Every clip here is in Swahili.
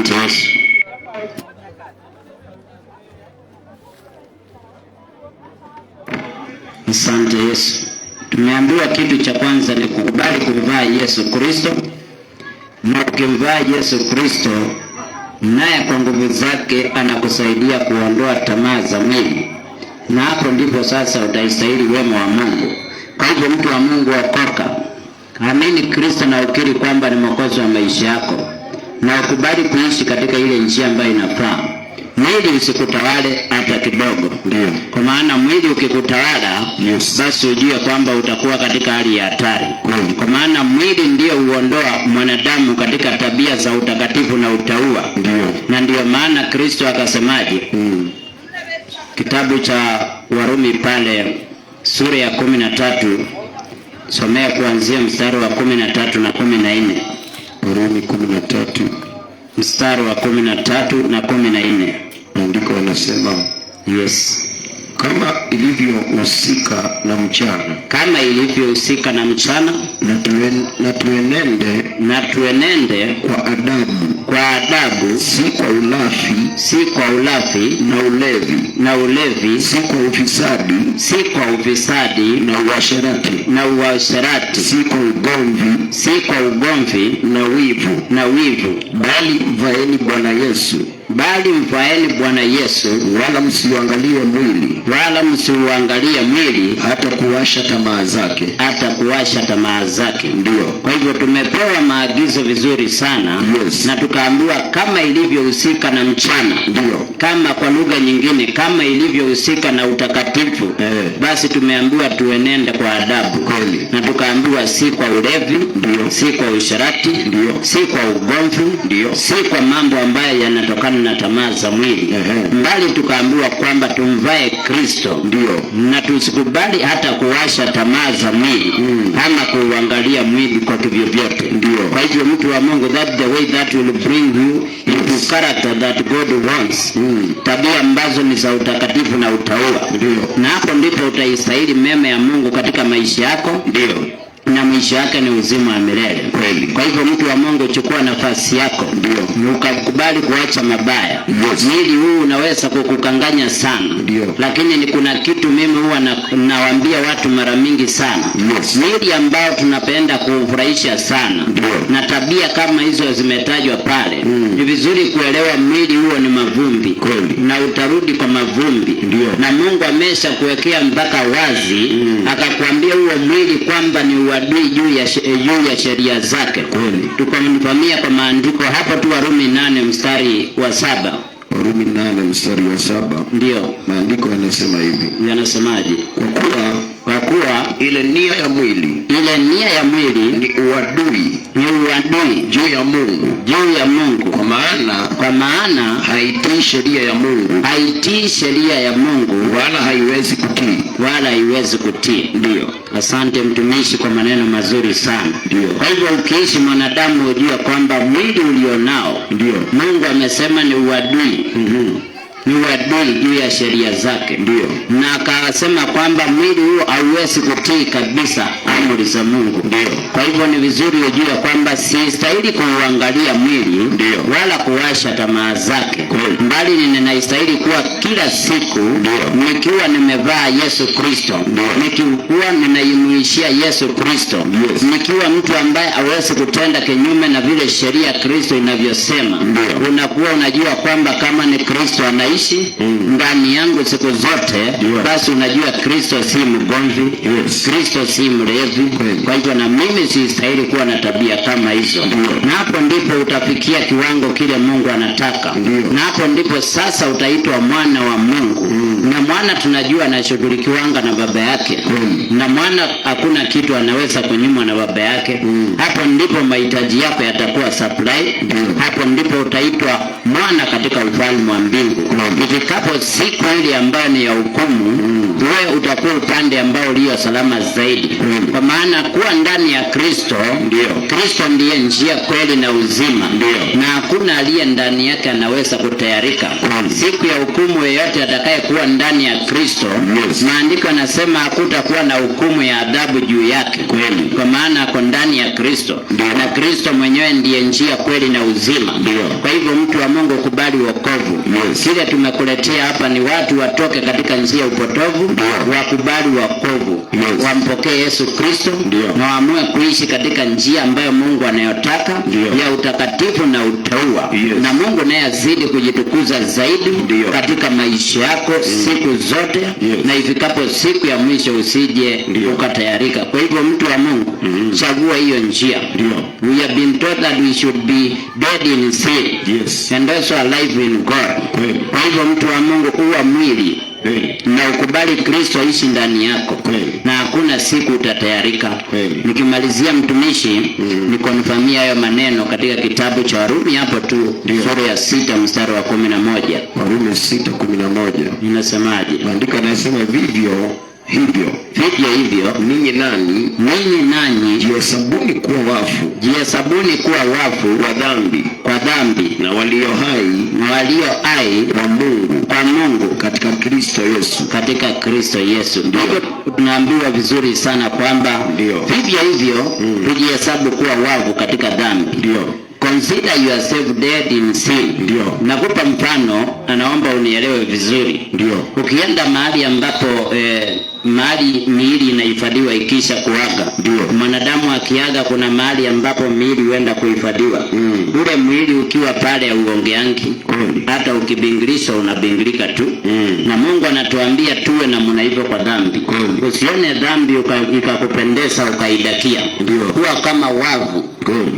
Yesu. Asante Yesu. Tumeambiwa kitu cha kwanza ni kukubali kumvaa Yesu Kristo, na ukimvaa Yesu Kristo naye kwa nguvu zake anakusaidia kuondoa tamaa za mwili, na hapo ndipo sasa utaistahili wema wa Mungu. Kwa hivyo mtu wa Mungu, okoka, amini Kristo na ukiri kwamba ni mwokozi wa maisha yako, na ukubali kuishi katika ile njia ambayo inafaa. Mwili usikutawale hata kidogo. Ndio. Kwa maana mwili ukikutawala, basi ujue kwamba utakuwa katika hali ya hatari. Kwa maana mwili ndio uondoa mwanadamu katika tabia za utakatifu na utaua. Ndio. Na ndio maana Kristo akasemaje? Kitabu cha Warumi pale sura ya 13, somea kuanzia mstari wa 13 na 14. Warumi 13 mstari wa 13 na 14. Andiko linasema, yes, kama ilivyohusika na mchana, kama ilivyohusika na mchana, na tuenende kwa adabu, si kwa ulafi na ulevi, si kwa ufisadi na uasherati, si kwa ugomvi na wivu, bali mvaeni Bwana Yesu, wala msiuangalie mwili hata kuwasha tamaa zake. Ndio. Kwa hivyo tumepewa maagizo vizuri sana. Yes. Na tukaambiwa kama ilivyohusika na mchana. Ndio. Kama kwa lugha nyingine, kama ilivyohusika na utakatifu, basi tumeambiwa tuenende kwa adabu. Kweli. Na tukaambiwa si kwa ulevi, ndio, si kwa usharati, ndio, si kwa ugomvi, ndio, si kwa mambo ambayo yanatokana na tamaa za mwili. Mbali tukaambiwa kwamba tumvae Kristo. Ndio. Na tusikubali hata kuwasha tamaa za mwili, ama kuangalia mwili kwa kivyovyote. Ndio. Kwa hivyo mtu wa Mungu, that the way that will bring you into character that God wants. Tabia ambazo ni za utakatifu na utaua. Ndio. Na hapo ndipo utaistahili mema ya Mungu katika maisha yako. Ndio. Na maisha yake ni uzima wa milele. Kweli. Kwa hivyo mtu wa Mungu, chukua nafasi yako. Ndio. Ukakubali kuacha mabaya. Yes. Mwili huu unaweza kukukanganya sana. Ndio. Lakini ni kuna kitu mimi huwa nawaambia watu mara mingi sana. Yes. Mwili ambao tunapenda kufurahisha sana. Ndio. Na tabia kama hizo zimetajwa pale. Ni vizuri kuelewa mwili huo ni mavumbi. Kweli. Na utarudi kwa mavumbi. Ndio. Na Mungu amesha kuwekea mpaka wazi, akakwambia huo mwili kwamba ni adui juu ya sheria zake. Kweli. Tukamfamia kwa maandiko hapo tu, Warumi 8 mstari wa 7. Warumi 8 mstari wa 7. Ndio. Maandiko yanasema hivi. Yanasemaje? Kwa kuwa ile nia ya mwili ni uadui juu ya Mungu, kwa maana haitii sheria ya Mungu, wala haiwezi kutii. Ndio. Asante mtumishi kwa maneno mazuri sana. Ndio. Kwa hivyo ukiishi mwanadamu ujue kwamba mwili ulionao, ndio, Mungu amesema ni uadui. Ni uadui juu ya sheria zake. Ndio. Na akasema kwamba mwili huo hauwezi kutii kabisa amri za Mungu. Ndio. Kwa hivyo ni vizuri ujue kwamba sistahili kuangalia mwili, ndio, wala kuwasha tamaa zake. Kweli. Mbali ninastahili kuwa kila siku, ndio, nikiwa nimevaa Yesu Kristo, nikiwa ninaimuishia Yesu Kristo, yes, nikiwa mtu ambaye hawezi kutenda kinyume na vile sheria Kristo inavyosema. Ndio. Unakuwa unajua kwamba kama ni Kristo anaishi ndani yangu siku zote, basi unajua Kristo si mgomvi, Kristo si mlevi. Kwa hivyo na mimi sistahili kuwa na tabia kama hizo. Na hapo ndipo utafikia kiwango kile Mungu anataka. Na hapo ndipo sasa utaitwa mwana wa Mungu. Na mwana tunajua anashughulikiwanga na baba yake. Na mwana hakuna kitu anaweza kunyimwa na baba yake. Hapo ndipo mahitaji yako yatakuwa supply. Hapo ndipo utaitwa mwana katika ufalme wa mbingu. Ifikapo siku ile ambayo ni ya hukumu, wewe utakuwa upande ambao ulio salama zaidi. Kwa maana kuwa ndani ya Kristo, Kristo ndiye njia, kweli na uzima, na hakuna aliye ndani yake anaweza kutayarika. Siku ya hukumu, yeyote atakaye kuwa ndani ya Kristo, maandiko yanasema hakutakuwa na hukumu ya adhabu juu yake, kwa maana ako ndani ya Kristo, na Kristo mwenyewe ndiye njia, kweli na uzima. Kwa hivyo mtu wa Mungu, kubali wokovu. Kile tumekuletea hapa ni watu watoke katika njia upotovu, wakubali wokovu, wampokee Yesu Kristo, na waamue kuishi katika njia ambayo Mungu anayotaka, ya utakatifu na utaua. Na Mungu naye azidi kujitukuza zaidi katika maisha yako siku zote, na ifikapo siku ya mwisho usije ukatayarika. Kwa hivyo mtu wa Mungu, chagua hiyo njia. We have been taught that we should be dead in sin, and also alive in God. Kwa hivyo mtu wa Mungu, uwa mwili na ukubali Kristo aishi ndani yako, na hakuna siku utatayarika. Nikimalizia mtumishi, nikonfamia hayo maneno katika kitabu cha Warumi hapo tu, sura ya 6 mstari wa 11. Warumi 6:11. Inasemaje? Maandiko yanasema vivyo hivyo ninyi nanyi jihesabuni kuwa wafu kwa dhambi, na walio hai kwa Mungu katika Kristo Yesu. Ndivyo tunaambiwa vizuri sana kwamba vivyo hivyo tujihesabu kuwa wafu katika dhambi. Consider yourself dead in sin. Nakupa mfano, naomba unielewe vizuri. Ukienda mahali ambapo mahali miili inahifadhiwa ikisha kuaga, mwanadamu akiaga, kuna mahali ambapo miili huenda kuhifadhiwa. Ule mwili ukiwa pale uongeangi, hata ukibingilishwa unabingilika tu. Na Mungu anatuambia tuwe na muna hivyo kwa dhambi. Usione dhambi ikakupendeza ukaidakia. Kuwa kama wavu,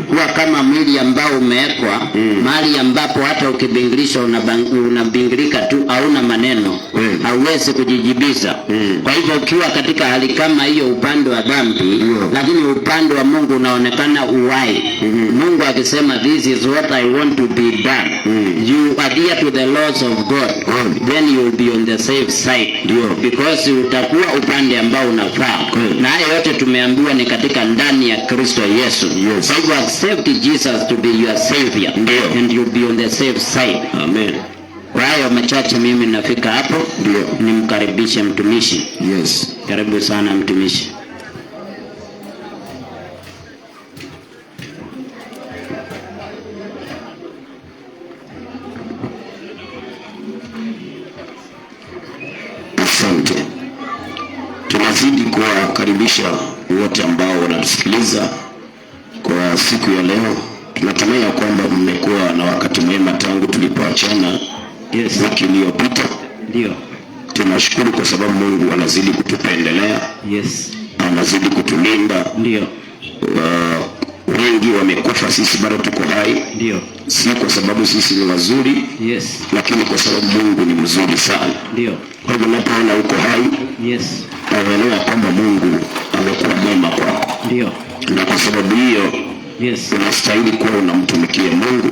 kuwa kama mwili ambao umewekwa mahali ambapo hata ukibingilishwa unabingilika tu, hauna maneno, hauwezi kujijibiza. Kwa hivyo ukiwa katika hali kama hiyo, upande wa dhambi, lakini upande wa Mungu unaonekana uwai. Mungu akisema this is what I want to be done, you adhere to the laws of God, then you will be on the safe side, because utakuwa upande ambao unafaa. Na haya yote tumeambiwa ni katika ndani ya Kristo Yesu. Kwa hivyo accept Jesus to be your savior, and you'll be on the safe side. Amen. Kwa hayo machache mimi nafika hapo. Nimkaribishe mtumishi. Karibu sana mtumishi. Asante. Tunazidi kuwakaribisha wote ambao wanatusikiliza kwa siku ya leo. Tunatumai kwamba mmekuwa na wakati mwema tangu tulipoachana wiki iliyopita. Tunashukuru kwa sababu Mungu anazidi kutupendelea. Anazidi kutulinda. Wengi wamekufa, sisi bado tuko hai. Si kwa sababu sisi ni wazuri, lakini kwa sababu Mungu ni mzuri sana. Kwa hivyo unapoona uko hai, unaelewa kwamba Mungu amekuwa mwema kwako. Na kwa sababu hiyo, unastahili kuwa unamtumikia Mungu.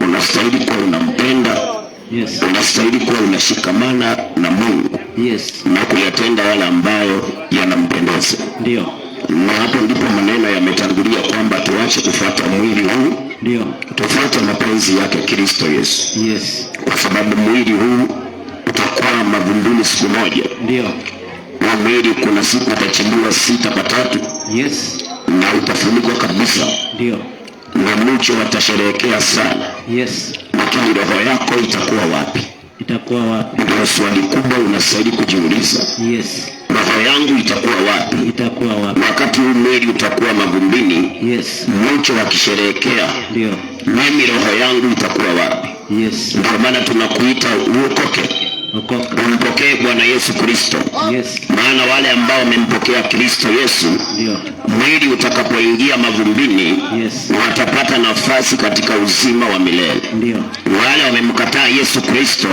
Unastahili kuwa unampenda. Unastahili kuwa unashikamana na Mungu. Na kuyatenda yale ambayo yanampendeza. Na hapo ndipo maneno yametangulia kwamba tuache kufuata mwili huu, tufuate mapenzi yake Kristo Yesu. Kwa sababu mwili huu utakuwa mavumbini siku moja. Wa mwili kuna siku utachimbiwa 6 kwa 3. Na utafunikwa kabisa. Na mwisho watasherehekea sana. Lakini roho yako itakuwa wapi? Ndio swali kubwa unastahili kujiuliza. Roho yangu itakuwa wapi? Wakati huu mwili utakuwa mavumbini, mwisho wakisherehekea, mimi roho yangu itakuwa wapi? Ndio maana tunakuita uokoke. Umpokee Bwana Yesu Kristo. Maana wale ambao wamempokea Kristo Yesu, mwili utakapoingia mavumbini, watapata nafasi katika uzima wa milele. Wale wamemkataa Yesu Kristo,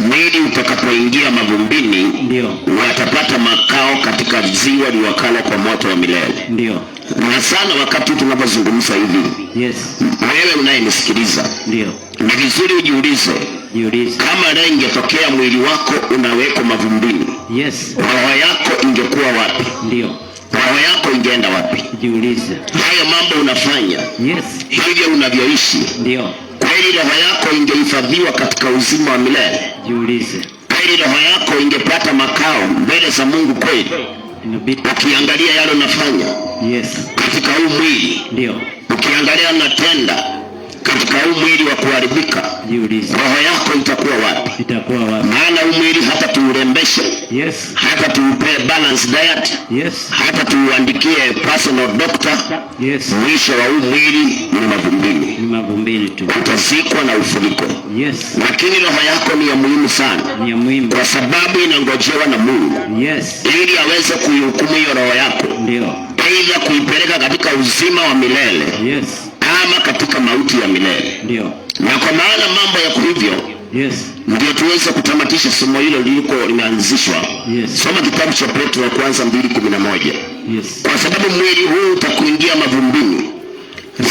mwili utakapoingia mavumbini, watapata makao katika ziwa liwakalo kwa moto wa milele. Na sana wakati tunapozungumza hivi, wewe unayenisikiliza, ni vizuri ujiulize, Jiulize. Kama leo ingetokea mwili wako unawekwa mavumbini. Yes. Roho yako ingekuwa wapi? Ndio. Roho yako ingeenda wapi? Jiulize. Hayo mambo unafanya. Yes. Hivyo unavyoishi. Ndio. Kweli roho yako ingehifadhiwa katika uzima wa milele? Jiulize. Kweli roho yako ingepata makao mbele za Mungu kweli? Ukiangalia yale unafanya. Yes. Katika huu mwili. Ndio. Ukiangalia unatenda katika huu mwili wa kuharibika. Jiulize. Roho yako itakuwa wapi? Itakuwa wapi? Maana huu mwili hata tuurembeshe. Yes. Hata tuupe balance diet. Yes. Hata tuuandikie personal doctor. Yes. Mwisho wa huu mwili ni mavumbini. Ni mavumbini tu. Utazikwa na ufuliko. Yes. Lakini roho yako ni ya muhimu sana. Ni ya muhimu. Kwa sababu inangojewa na Mungu. Yes. Ili aweze kuihukumu hiyo roho yako. Ndio. Aidha kuipeleka katika uzima wa milele. Yes. Ama katika mauti ya milele. Ndio. Na kwa maana mambo yako hivyo. Yes. Ndio tuweze kutamatisha somo hilo liliko limeanzishwa. Yes. Soma kitabu cha Petro wa kwanza 2:11. Yes. Kwa sababu mwili huu utakuingia mavumbini.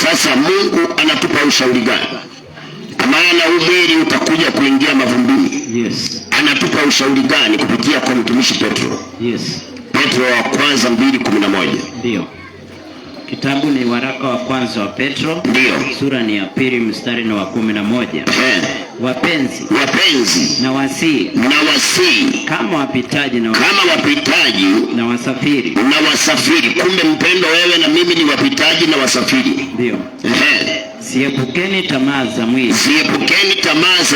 Sasa Mungu anatupa ushauri gani? Maana huu mwili utakuja kuingia mavumbini. Yes. Anatupa ushauri gani kupitia kwa mtumishi Petro? Yes. Petro wa kwanza 2:11. Ndio. Kitabu ni waraka wa kwanza wa Petro. Ndio. Sura ni ya 2 mstari ni wa 11. Wapenzi na wasii kama wapitaji na wasafiri. Kumbe mpendo, wewe na mimi ni wapitaji na wasafiri. Ndio. Siepukeni tamaa za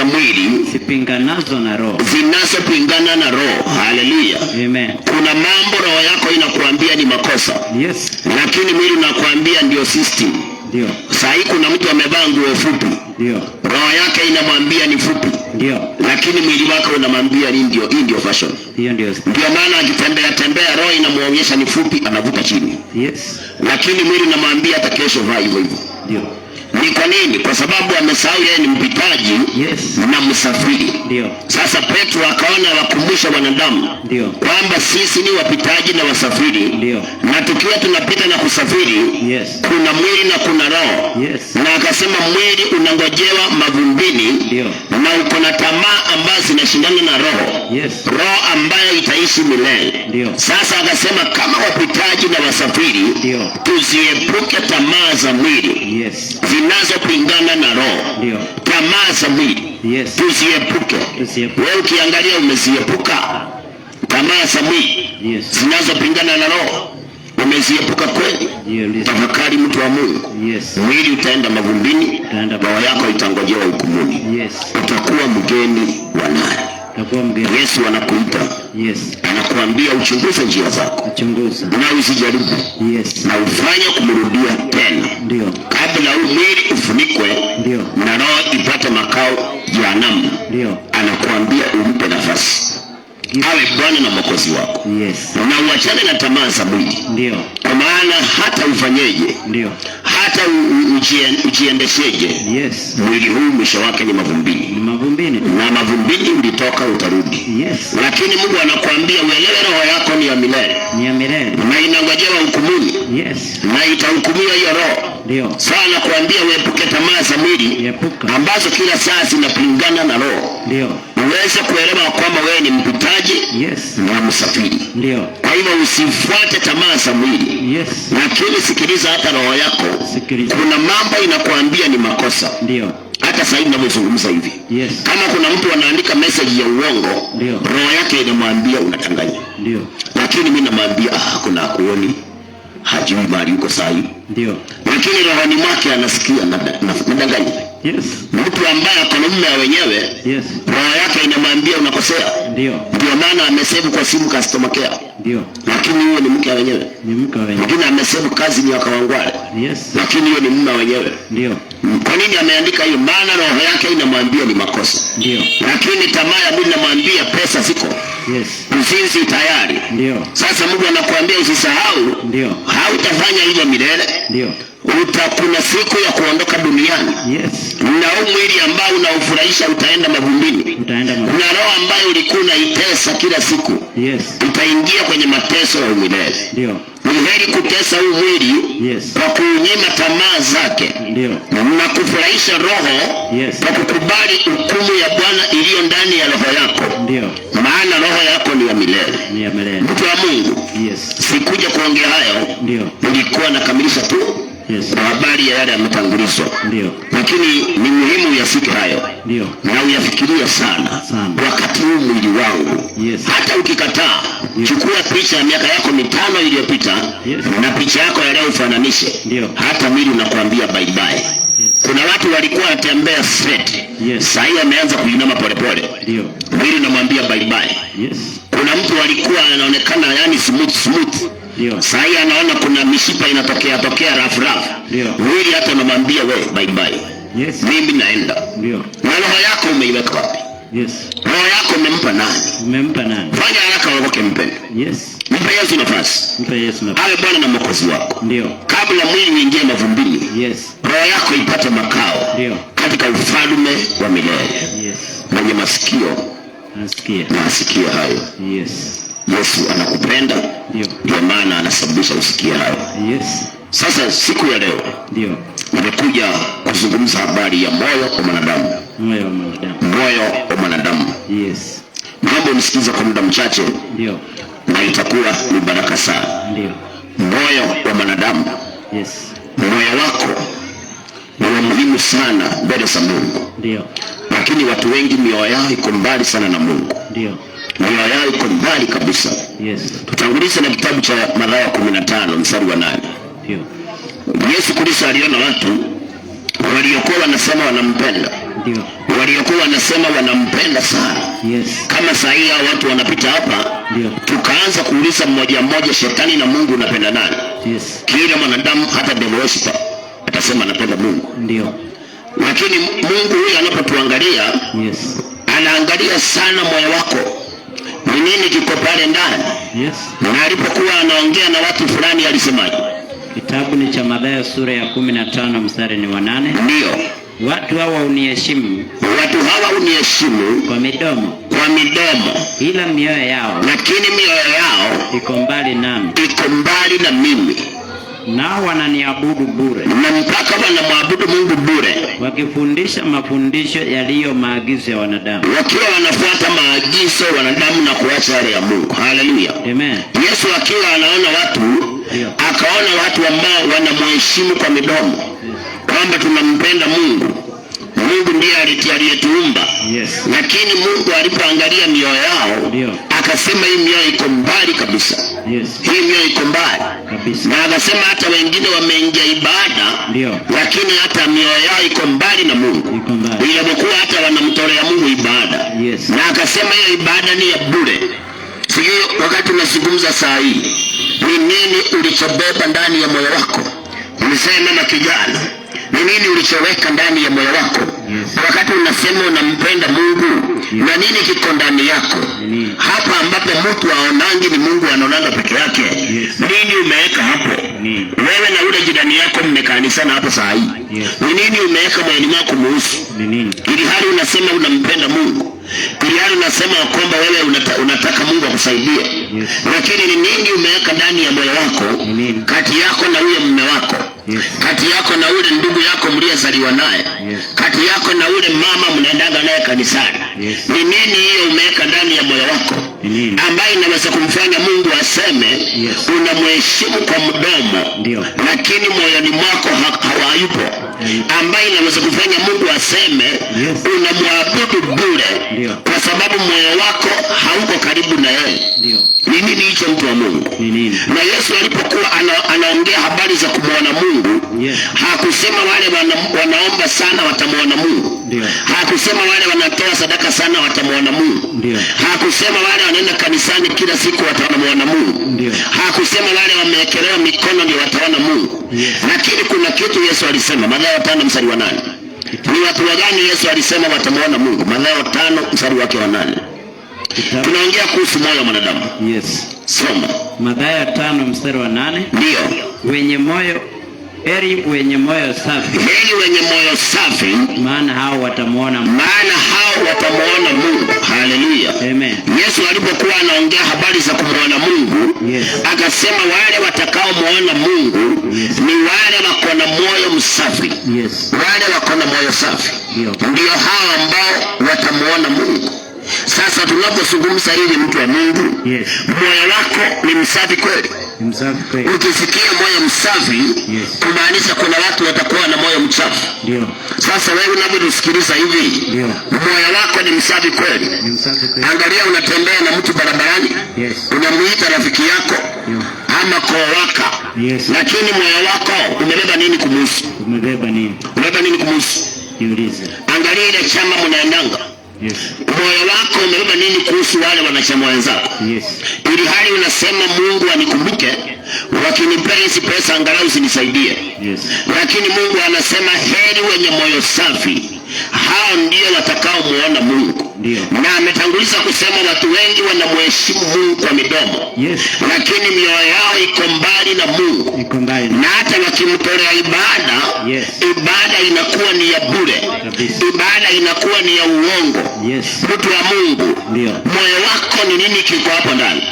mwili. Zipinganazo na roho. Zinazopingana na roho. Haleluya. Amen. Kuna mambo roho yako inakuambia ni makosa. Yes. Lakini mwili unakuambia ndio system. Ndio. Sasa kuna mtu amevaa nguo fupi. Ndio. Roho yake inamwambia ni fupi. Ndio. Lakini mwili wake unamwambia ni ndio fashion. Ndio. Ndio maana akitembea roho inamuonyesha ni fupi, anavuta chini. Yes. Lakini mwili unamwambia hata kesho vaa hivyo hivyo. Ndio. Ni kwa nini? Kwa sababu amesahau yeye ni mpitaji. Yes. Na msafiri. Ndio. Sasa Petro akaona wakumbusha wanadamu. Ndio. Kwamba sisi ni wapitaji na wasafiri. Ndio. Na tukiwa tunapita na kusafiri. Yes. Kuna mwili na kuna roho. Yes. Na akasema mwili unangojewa mavumbini. Ndio. Na uko na tamaa ambazo zinashindana na roho. Yes. Roho ambayo itaishi milele. Ndio. Sasa akasema kama wapitaji na wasafiri. Ndio. Tuziepuke tamaa za mwili. Yes. Zinazopingana na roho. Ndio. Tamaa za mwili. Yes. Tuziepuke. Wewe ukiangalia umeziepuka tamaa za mwili. Yes. Zinazopingana na roho. Umeziepuka kweli? Yes. Tafakari mtu wa Mungu. Yes. Mwili utaenda mavumbini. Roho yako itangojewa hukumuni. Yes. Utakuwa mgeni wa nani? Yesu anakuita. Yes. Anakuambia uchunguze njia zako. Uchunguze. Na usijaribu. Yes. Na ufanye kumrudia tena. Ndio. Kabla huu mwili ufunikwe. Ndio. Na roho ipate makao jehanamu. Ndio. Anakuambia umpe nafasi. Awe Bwana na Mwokozi wako. Yes. Na uachane na tamaa za mwili. Ndio. Kwa maana hata ufanyeje. Ndio. Hata ujiendesheje. Yes. Mwili huu mwisho wake ni mavumbini. Ni mavumbini. Na mavumbini ulitoka utarudi. Yes. Lakini Mungu anakuambia uelewe roho yako ni ya milele. Ni ya milele. Na inangojewa hukumuni. Yes. Na itahukumiwa hiyo roho. Ndio. Sasa nakuambia uepuke tamaa za mwili. Epuka. Ambazo kila saa zinapingana na roho. Ndio. Uweze kuelewa kwamba wewe ni mpitaji. Yes. Na msafiri. Ndio. Kwa hivyo usifuate tamaa za mwili. Yes. Lakini sikiliza hata roho yako. Sikiliza. Kuna mambo inakuambia ni makosa. Ndio. Hata sasa hivi ninazungumza hivi. Yes. Kama kuna mtu anaandika message ya uongo, ndio, roho yake inamwambia unatanganya. Ndio. Lakini mimi namwambia kuna kuoni, hajui mali yuko sahi. Ndio. Lakini rohoni mwake anasikia nadanganya. Yes. Mtu ambaye akona mume wenyewe, yes, roho yake inamwambia unakosea. Ndio. Ndio maana amesave kwa simu customer care. Ndio. Lakini huyo ni mke wenyewe. Ni mke wenyewe. Lakini amesave kazi ni akawangwale. Yes. Lakini huyo ni mume wenyewe. Ndio. Kwa nini ameandika hiyo? Maana roho yake inamwambia ni makosa. Ndio. Lakini tamaa ya mwili inamwambia pesa ziko. Yes. Uzinzi tayari. Ndio. Sasa Mungu anakuambia usisahau. Ndio. Hautafanya hivyo milele. Ndio. Kuna siku ya kuondoka duniani. Yes. Na mwili ambao unaufurahisha utaenda mavumbini. Utaenda mavumbini. Na roho ambayo ulikuwa unaitesa kila siku. Yes. Utaingia kwenye mateso ya milele. Ndio. ni heri kutesa huu mwili kwa kunyima tamaa zake na kufurahisha roho kwa kukubali hukumu ya Bwana iliyo ndani ya roho yako. Maana roho yako ni ya milele. Mtu wa Mungu, sikuja kuongea hayo, nilikuwa nakamilisha tu kwa habari ya yale yametangulizwa. Lakini ni muhimu uyafike hayo na uyafikirie sana wakati huu mwili wangu. Hata ukikataa, chukua picha ya miaka yako 5 iliyopita na picha yako ya leo ufananishe. Hata mwili unakuambia bye bye. Kuna watu walikuwa wanatembea straight, sasa ameanza kuinama polepole. Mwili unamwambia bye bye. Kuna mtu alikuwa anaonekana yani smooth. Sasa anaona kuna mishipa inatokea rafu. Mwili hata unamwambia wewe bye bye. Mimi naenda. Na roho yako umeiweka wapi? Roho yako umempa nani? Fanya haraka uokoke mpende. Mpe Yesu nafasi. Awe Bwana na Mwokozi wako. Kabla mwili uingie mavumbini. Roho yako ipate makao katika ufalme wa milele. Mwenye masikio na asikie hayo. Yesu anakupenda, ndio maana anasababisha usikie hayo. Sasa siku ya leo nimekuja kuzungumza habari ya moyo wa mwanadamu. Moyo wa mwanadamu. Naomba unisikize kwa muda mchache. Na itakuwa ni baraka sana. Moyo wa mwanadamu. Moyo wako ni muhimu sana mbele za Mungu. Lakini watu wengi mioyo yao iko mbali sana na Mungu. Mioyo yao iko mbali kabisa. Tutangulize na kitabu cha Mathayo 15 mstari wa 8. Yesu Kristo aliona watu waliokuwa wanasema wanampenda. Waliokuwa wanasema wanampenda sana. Kama saa hii watu wanapita hapa, tukaanza kuuliza mmoja shetani na Mungu unapenda nani? Kila mwanadamu hata devil worshiper atasema anapenda Mungu. Lakini Mungu huyu anapotuangalia, anaangalia sana moyo wako. Ni nini kiko pale ndani? Na alipokuwa anaongea na watu fulani alisemaje? Kitabu ni cha Mathayo sura ya 15 mstari ni wa 8. Watu hawa uniheshimu kwa midomo, ila mioyo yao, lakini mioyo yao iko mbali na mimi. Nao wananiabudu bure, na mpaka wanamwabudu Mungu bure, wakifundisha mafundisho yaliyo maagizo ya wanadamu, wakiwa wanafuata maagizo ya wanadamu na kuacha yale ya Mungu. Haleluya, amen. Yesu akiwa anaona watu, akaona watu ambao wanamheshimu kwa midomo, kwamba tunampenda Mungu. Mungu ndiye aliyetuumba. Lakini Mungu alipoangalia mioyo yao, akasema hii mioyo iko mbali kabisa. Hii mioyo iko mbali kabisa. Na akasema hata wengine wameingia ibada, lakini hata mioyo yao iko mbali na Mungu. Ilapokuwa hata wanamtolea Mungu ibada. Na akasema hiyo ibada ni ya bure. Sijui wakati unazungumza saa hii, ni nini ulichobeba ndani ya moyo wako? Ulisema na kijana, ni nini ulichoweka ndani ya moyo wako? Wakati unasema unampenda Mungu, na nini kiko ndani yako? Hapa ambapo mtu aonangi ni Mungu anaonanga peke yake. Nini umeweka hapo? Wewe na ule jirani yako mmekanisana hapo saa hii. Ni nini umeweka moyoni mwako muhusu? Ili hali unasema unampenda Mungu, ili hali unasema kwamba wewe unataka Mungu akusaidie. Lakini ni nini umeweka ndani ya moyo wako, kati yako na ule mume wako, kati yako na ule ndugu yako mliyezaliwa naye, kati yako na ule mama mnaendaga naye kanisani? Ni nini hiyo umeweka ndani ya moyo wako, ambayo inaweza kumfanya Mungu aseme unamheshimu kwa mdomo, lakini moyoni mwako hayupo, ambayo inaweza kumfanya Mungu aseme unamwabudu bure, kwa sababu moyo wako hauko karibu na yeye? Ni nini hicho, mtu wa Mungu? Na Yesu alipokuwa anaongea habari za kumwona Mungu, hakusema wale wanaomba sana watamwona Mungu. Hakusema wale wanatoa sadaka sana watamwona Mungu. Hakusema wale wanaenda kanisani kila siku watamwona Mungu. Hakusema wale wamewekelewa mikono ndio wataona Mungu. Lakini kuna kitu Yesu alisema, Mathayo 5 mstari wa 8. Ni watu gani Yesu alisema watamwona Mungu? Mathayo 5 mstari wake wa 8. Tunaongea kuhusu moyo wa mwanadamu. Soma Mathayo 5 mstari wa 8. Ndio. Wenye moyo Heri wenye moyo safi. Heri wenye moyo safi, maana hao watamuona Mungu. Maana hao watamuona Mungu. Haleluya. Amen. Yesu alipokuwa anaongea habari za kumuona Mungu, yes, akasema wale watakao muona Mungu, yes, ni wale wako na moyo msafi. Yes. Wale wako na moyo safi, ndio hao ambao watamuona Mungu. Sasa tunapozungumza hivi, mtu wa Mungu, yes, moyo wako ni msafi kweli? Msafi kweli. Ukisikia moyo msafi, yes, kumaanisha kuna watu watakuwa na moyo mchafu. Ndio. Sasa wewe unapotusikiliza hivi, ndio, moyo wako ni msafi kweli? Ni msafi kweli. Angalia, unatembea na mtu barabarani, yes, unamuita rafiki yako, ndio, ama coworker, yes, lakini moyo wako umebeba nini kumhusu? Umebeba nini? Umebeba nini kumhusu? Jiulize. Angalia ile chama mnaendanga, yes, moyo wako umebeba nini kuhusu wale wanachama wenzako? Yes. Ili hali unasema Mungu anikumbuke, wakinipea hizi pesa angalau zinisaidie. Yes. Lakini Mungu anasema heri wenye moyo safi, hao ndio watakao muona Mungu. Ndio. Na ametanguliza kusema watu wengi wanamheshimu Mungu kwa midomo, yes, lakini mioyo yao iko mbali na Mungu. Iko mbali. Na hata wakimtolea ibada, yes, ibada inakuwa ni ya bure. Ibada inakuwa ni ya uongo. Yes. Mtu wa Mungu, ndio, moyo wako ni nini kiko hapo ndani?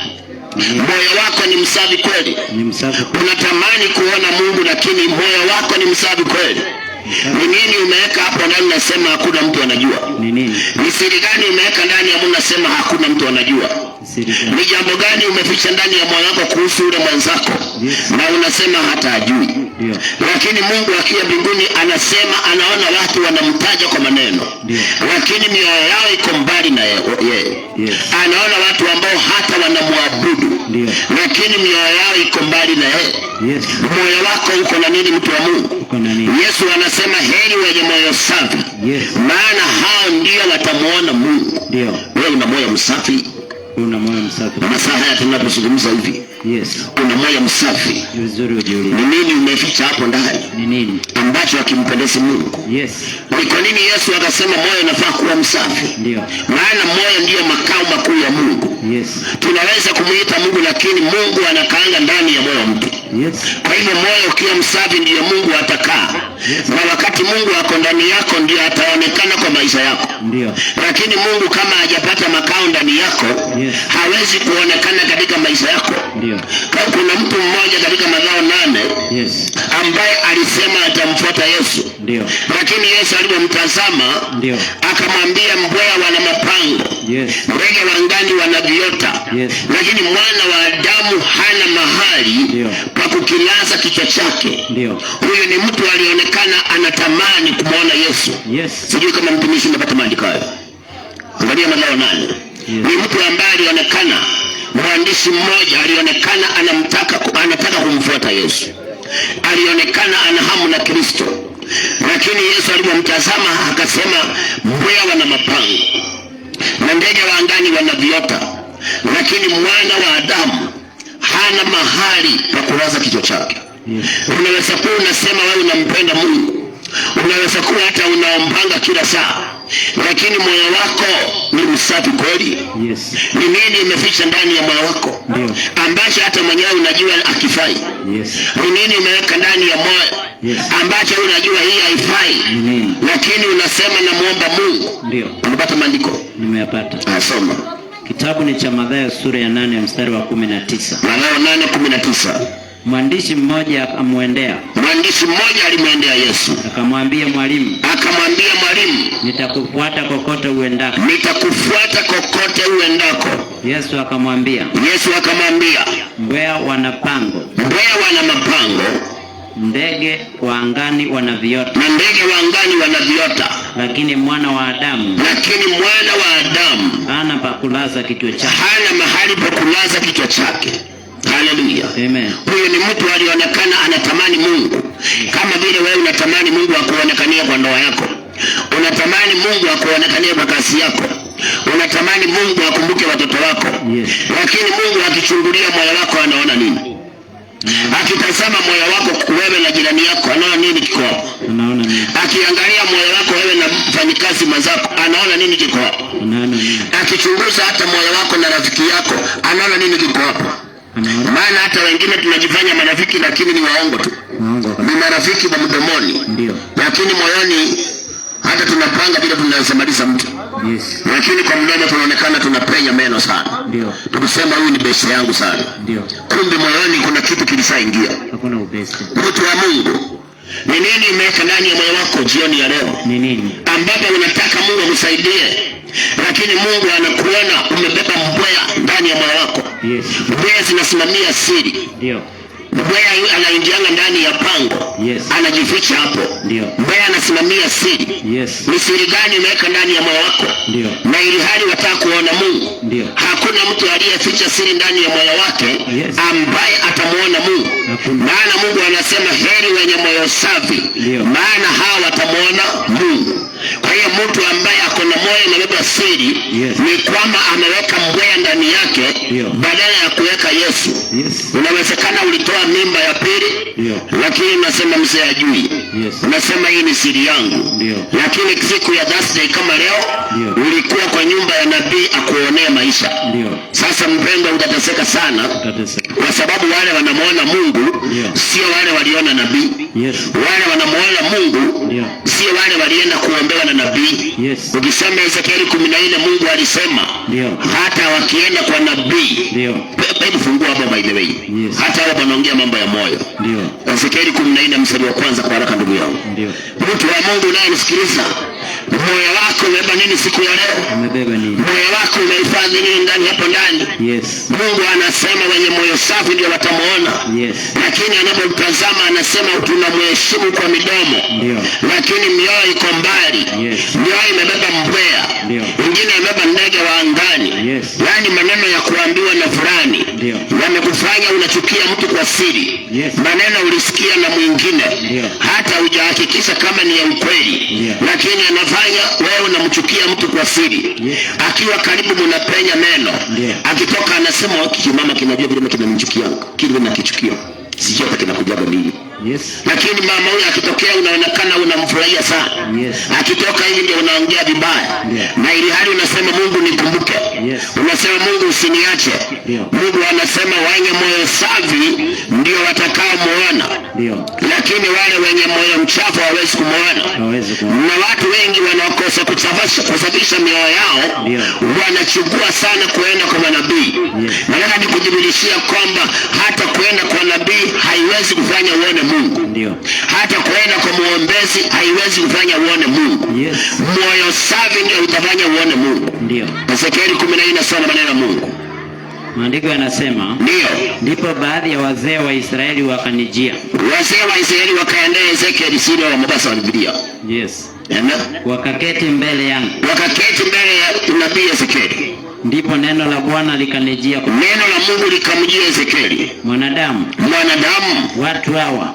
Moyo wako ni msafi kweli? Ni msafi. Unatamani kuona Mungu, lakini moyo wako ni msafi kweli? Ni nini umeweka hapo ndani nasema hakuna mtu anajua? Ni nini? Ni siri gani umeweka ndani ya Mungu nasema hakuna mtu anajua? Ni jambo gani umeficha ndani ya moyo wako kuhusu yule mwenzako? Yes. Na unasema hata ajui. Ndio. Lakini Mungu akiwa mbinguni anasema anaona watu wanamtaja kwa maneno. Ndio. Lakini mioyo yao iko mbali na yeye. Yes. Anaona watu ambao hata wanamwabudu. Ndio. Lakini mioyo yao iko mbali na yeye. Yes. Moyo wako uko na nini, mtu wa Mungu? Uko na nini? Yesu anasema heri wenye moyo safi. Yes. Maana hao ndio watamuona Mungu. Ndio. Wewe una moyo msafi? Una moyo msafi? Masaa haya tunapozungumza hivi, yes, una moyo msafi? Ni vizuri ujiulize. Ni nini umeficha hapo ndani? Ni nini ambacho hakimpendezi Mungu? Yes. Ni kwa nini Yesu akasema moyo unafaa kuwa msafi? Ndio. Maana moyo ndiyo makao makuu ya Mungu. Yes. Tunaweza kumuita Mungu, lakini Mungu anakaanga ndani ya moyo wa mtu. Yes. Kwa hivyo moyo ukiwa msafi ndiyo Mungu atakaa. Yes. Na wakati Mungu ako ndani yako ndio ataonekana kwa maisha yako. Ndio. Lakini Mungu kama hajapata makao ndani yako, yes, hawezi kuonekana katika maisha yako. Ndio. Kuna mtu mmoja katika Mathayo 8, yes, ambaye alisema atamfuata Yesu. Ndio. Lakini Yesu alipomtazama, ndio, akamwambia mbweha wana mapango, yes, ndege wa angani wana viota, yes, lakini mwana wa Adamu hana mahali, ndio, pa kukilaza kichwa chake. Ndio. Huyu ni mtu alionekana anatamani kumwona Yesu. Yes. Sijui kama mtumishi umepata maandiko hayo. Angalia Mathayo 8. Yes. Ni mtu ambaye alionekana, mwandishi mmoja alionekana anataka kumfuata Yesu. Alionekana ana hamu na Kristo. Lakini Yesu alipomtazama akasema mbweha wana mapango na ndege wa angani wana viota, lakini mwana wa Adamu hana mahali pa kulaza kichwa chake. Yes. Unaweza kuwa unasema wewe unampenda Mungu, unaweza kuwa hata unaombanga kila saa, lakini moyo wako ni msafi kweli? Yes. Ni nini umeficha ndani ya moyo wako, ndio, ambacho hata mwenyewe unajua akifai? Yes. Ni nini umeweka ndani ya moyo, yes, ambacho unajua hii haifai, lakini unasema namuomba Mungu? Ndio. Unapata maandiko? Nimeyapata. Soma. Kitabu ni cha Mathayo sura ya 8 mstari wa 19. Mathayo 8:19. Mwandishi mmoja alimwendea Yesu akamwambia, mwalimu, nitakufuata kokote uendako. Yesu akamwambia, mbweha wana mapango, ndege wa angani wana viota, lakini mwana wa Adamu hana pa kulaza kichwa chake. Hana mahali pa kulaza kichwa chake. Haleluya. Amen. Huyu ni mtu alionekana anatamani Mungu. Kama vile wewe unatamani Mungu akuonekanie kwa ndoa yako. Unatamani Mungu akuonekanie kwa kazi yako. Unatamani Mungu akumbuke watoto wako. Yes. Lakini Mungu akichungulia moyo wako anaona nini? Akitazama moyo wako wewe na jirani yako anaona nini kiko hapo? Anaona nini? Akiangalia moyo wako wewe na mfanyikazi mwenzako anaona nini kiko hapo? Anaona nini? Akichunguza hata moyo wako na rafiki yako anaona nini kiko hapo? Maana hata wengine tunajifanya marafiki lakini ni waongo tu. Ni marafiki wa mdomoni. Ndio. Lakini moyoni hata tunapanga bila tunasemaliza mtu. Yes. Lakini kwa mdomo tunaonekana tunapenya meno sana. Ndio. Tukisema huyu ni best yangu sana. Ndio. Kumbe moyoni kuna kitu kilisaingia. Hakuna ubest. Mtu wa Mungu, ni nini imeweka ndani ya moyo wako jioni ya leo? Ni nini ambapo unataka Mungu akusaidie, lakini Mungu anakuona umebeba mbweha ndani ya moyo wako? Yes. Mbweha zinasimamia siri. Ndio. Mbweha anaingianga ndani ya pango. Yes. Anajificha hapo. Ndio. Mbweha anasimamia siri. Yes. Ni siri gani umeweka ndani ya moyo wako? Ndio. Na ili hali wataka kuona Mungu. Ndio. Hakuna mtu aliyeficha siri ndani ya moyo wake. Yes. Ambaye atamuona Mungu. Maana Mungu anasema heri wenye moyo safi. Ndio. Maana hao watamuona Mungu. Kwa hiyo mtu ambaye ako na moyo umebeba siri, yes, ni kwamba ameweka mbweha ndani yake, badala ya kuweka Yesu. Yes. Unawezekana ulitoa mimba ya pili, lakini unasema mzee ajui. Yes. Unasema hii ni siri yangu. Dio. Lakini siku ya Thursday kama leo, ulikuwa kwa nyumba ya nabii akuonea maisha. Dio. Sasa mpendwa, utateseka sana. Kwa sababu wale wanamuona Mungu, sio wale waliona nabii. Yes. Wale wanamuona Mungu, sio wale walienda kuombewa na nabii. Yes. Ukisema Ezekieli 14 Mungu alisema, hata wakienda kwa nabii. Hebu fungua hapo by the way. Yes. Hata wao wanaongea mambo ya moyo. Ndio. Ezekieli 14 mstari wa kwanza kwa haraka ndugu yangu. Ndio. Mtu wa Mungu unayenisikiliza, moyo wako umebeba nini siku ya leo? Umebeba nini? Moyo wako umehifadhi nini ndani hapo ndani? Yes. Mungu anasema wenye moyo safi ndio watamuona. Yes. Lakini anapotazama anasema tunamheshimu kwa midomo. Ndio. Lakini mioyo iko mbali. Yes. Mioyo imebeba mbweha. Ndio. Wengine imebeba ndege wa angani. Yes. Yaani maneno ya kuambiwa na fulani. Ndio. Yamekufanya unachukia mtu kwa siri. Yes. Maneno ulisikia na mwingine. Ndio. Hata hujahakikisha kama ni ya ukweli. Ndio. Lakini anafanya wewe unamchukia mtu kwa siri. Yes. Akiwa karibu mnapenya meno. Ndio. Akitoka anasema mama kinajua vile kinamchukia. Kile nakichukia. Sijui hata kinakujaga nini. Yes. Lakini mama huyu akitokea unaonekana unamfurahia sana. Yes. Akitoka hivi ndio unaongea vibaya. Yeah. Na ili hali unasema Mungu nikumbuke. Yes. Unasema Mungu usiniache. Yeah. Mungu anasema wenye moyo safi ndio watakao muona. Yeah. Lakini wale wenye moyo mchafu hawezi kumuona. Na watu wengi wanakosa kusafisha mioyo yao. Yeah. Wanachukua sana kuenda kwa manabii. Yeah. Nataka nikudhibitishia kwamba hata kuenda kwa nabii haiwezi kufanya uone Mungu. Ndio. Hata kuenda kwa muombezi haiwezi kufanya uone Mungu. Yes. Moyo safi ndio utafanya uone Mungu. Ndio. Ezekieli 14 sana maneno ya Mungu. Maandiko yanasema, ndio, ndipo baadhi ya wazee wa Israeli wakanijia. Wazee wa Israeli wakaendea Ezekieli sio wa Mombasa wa Biblia. Yes. Wakaketi mbele yangu. Wakaketi mbele ya nabii Ezekieli. Ndipo neno la Bwana likanijia. Neno la Mungu likamjia Ezekieli. Mwanadamu, watu hawa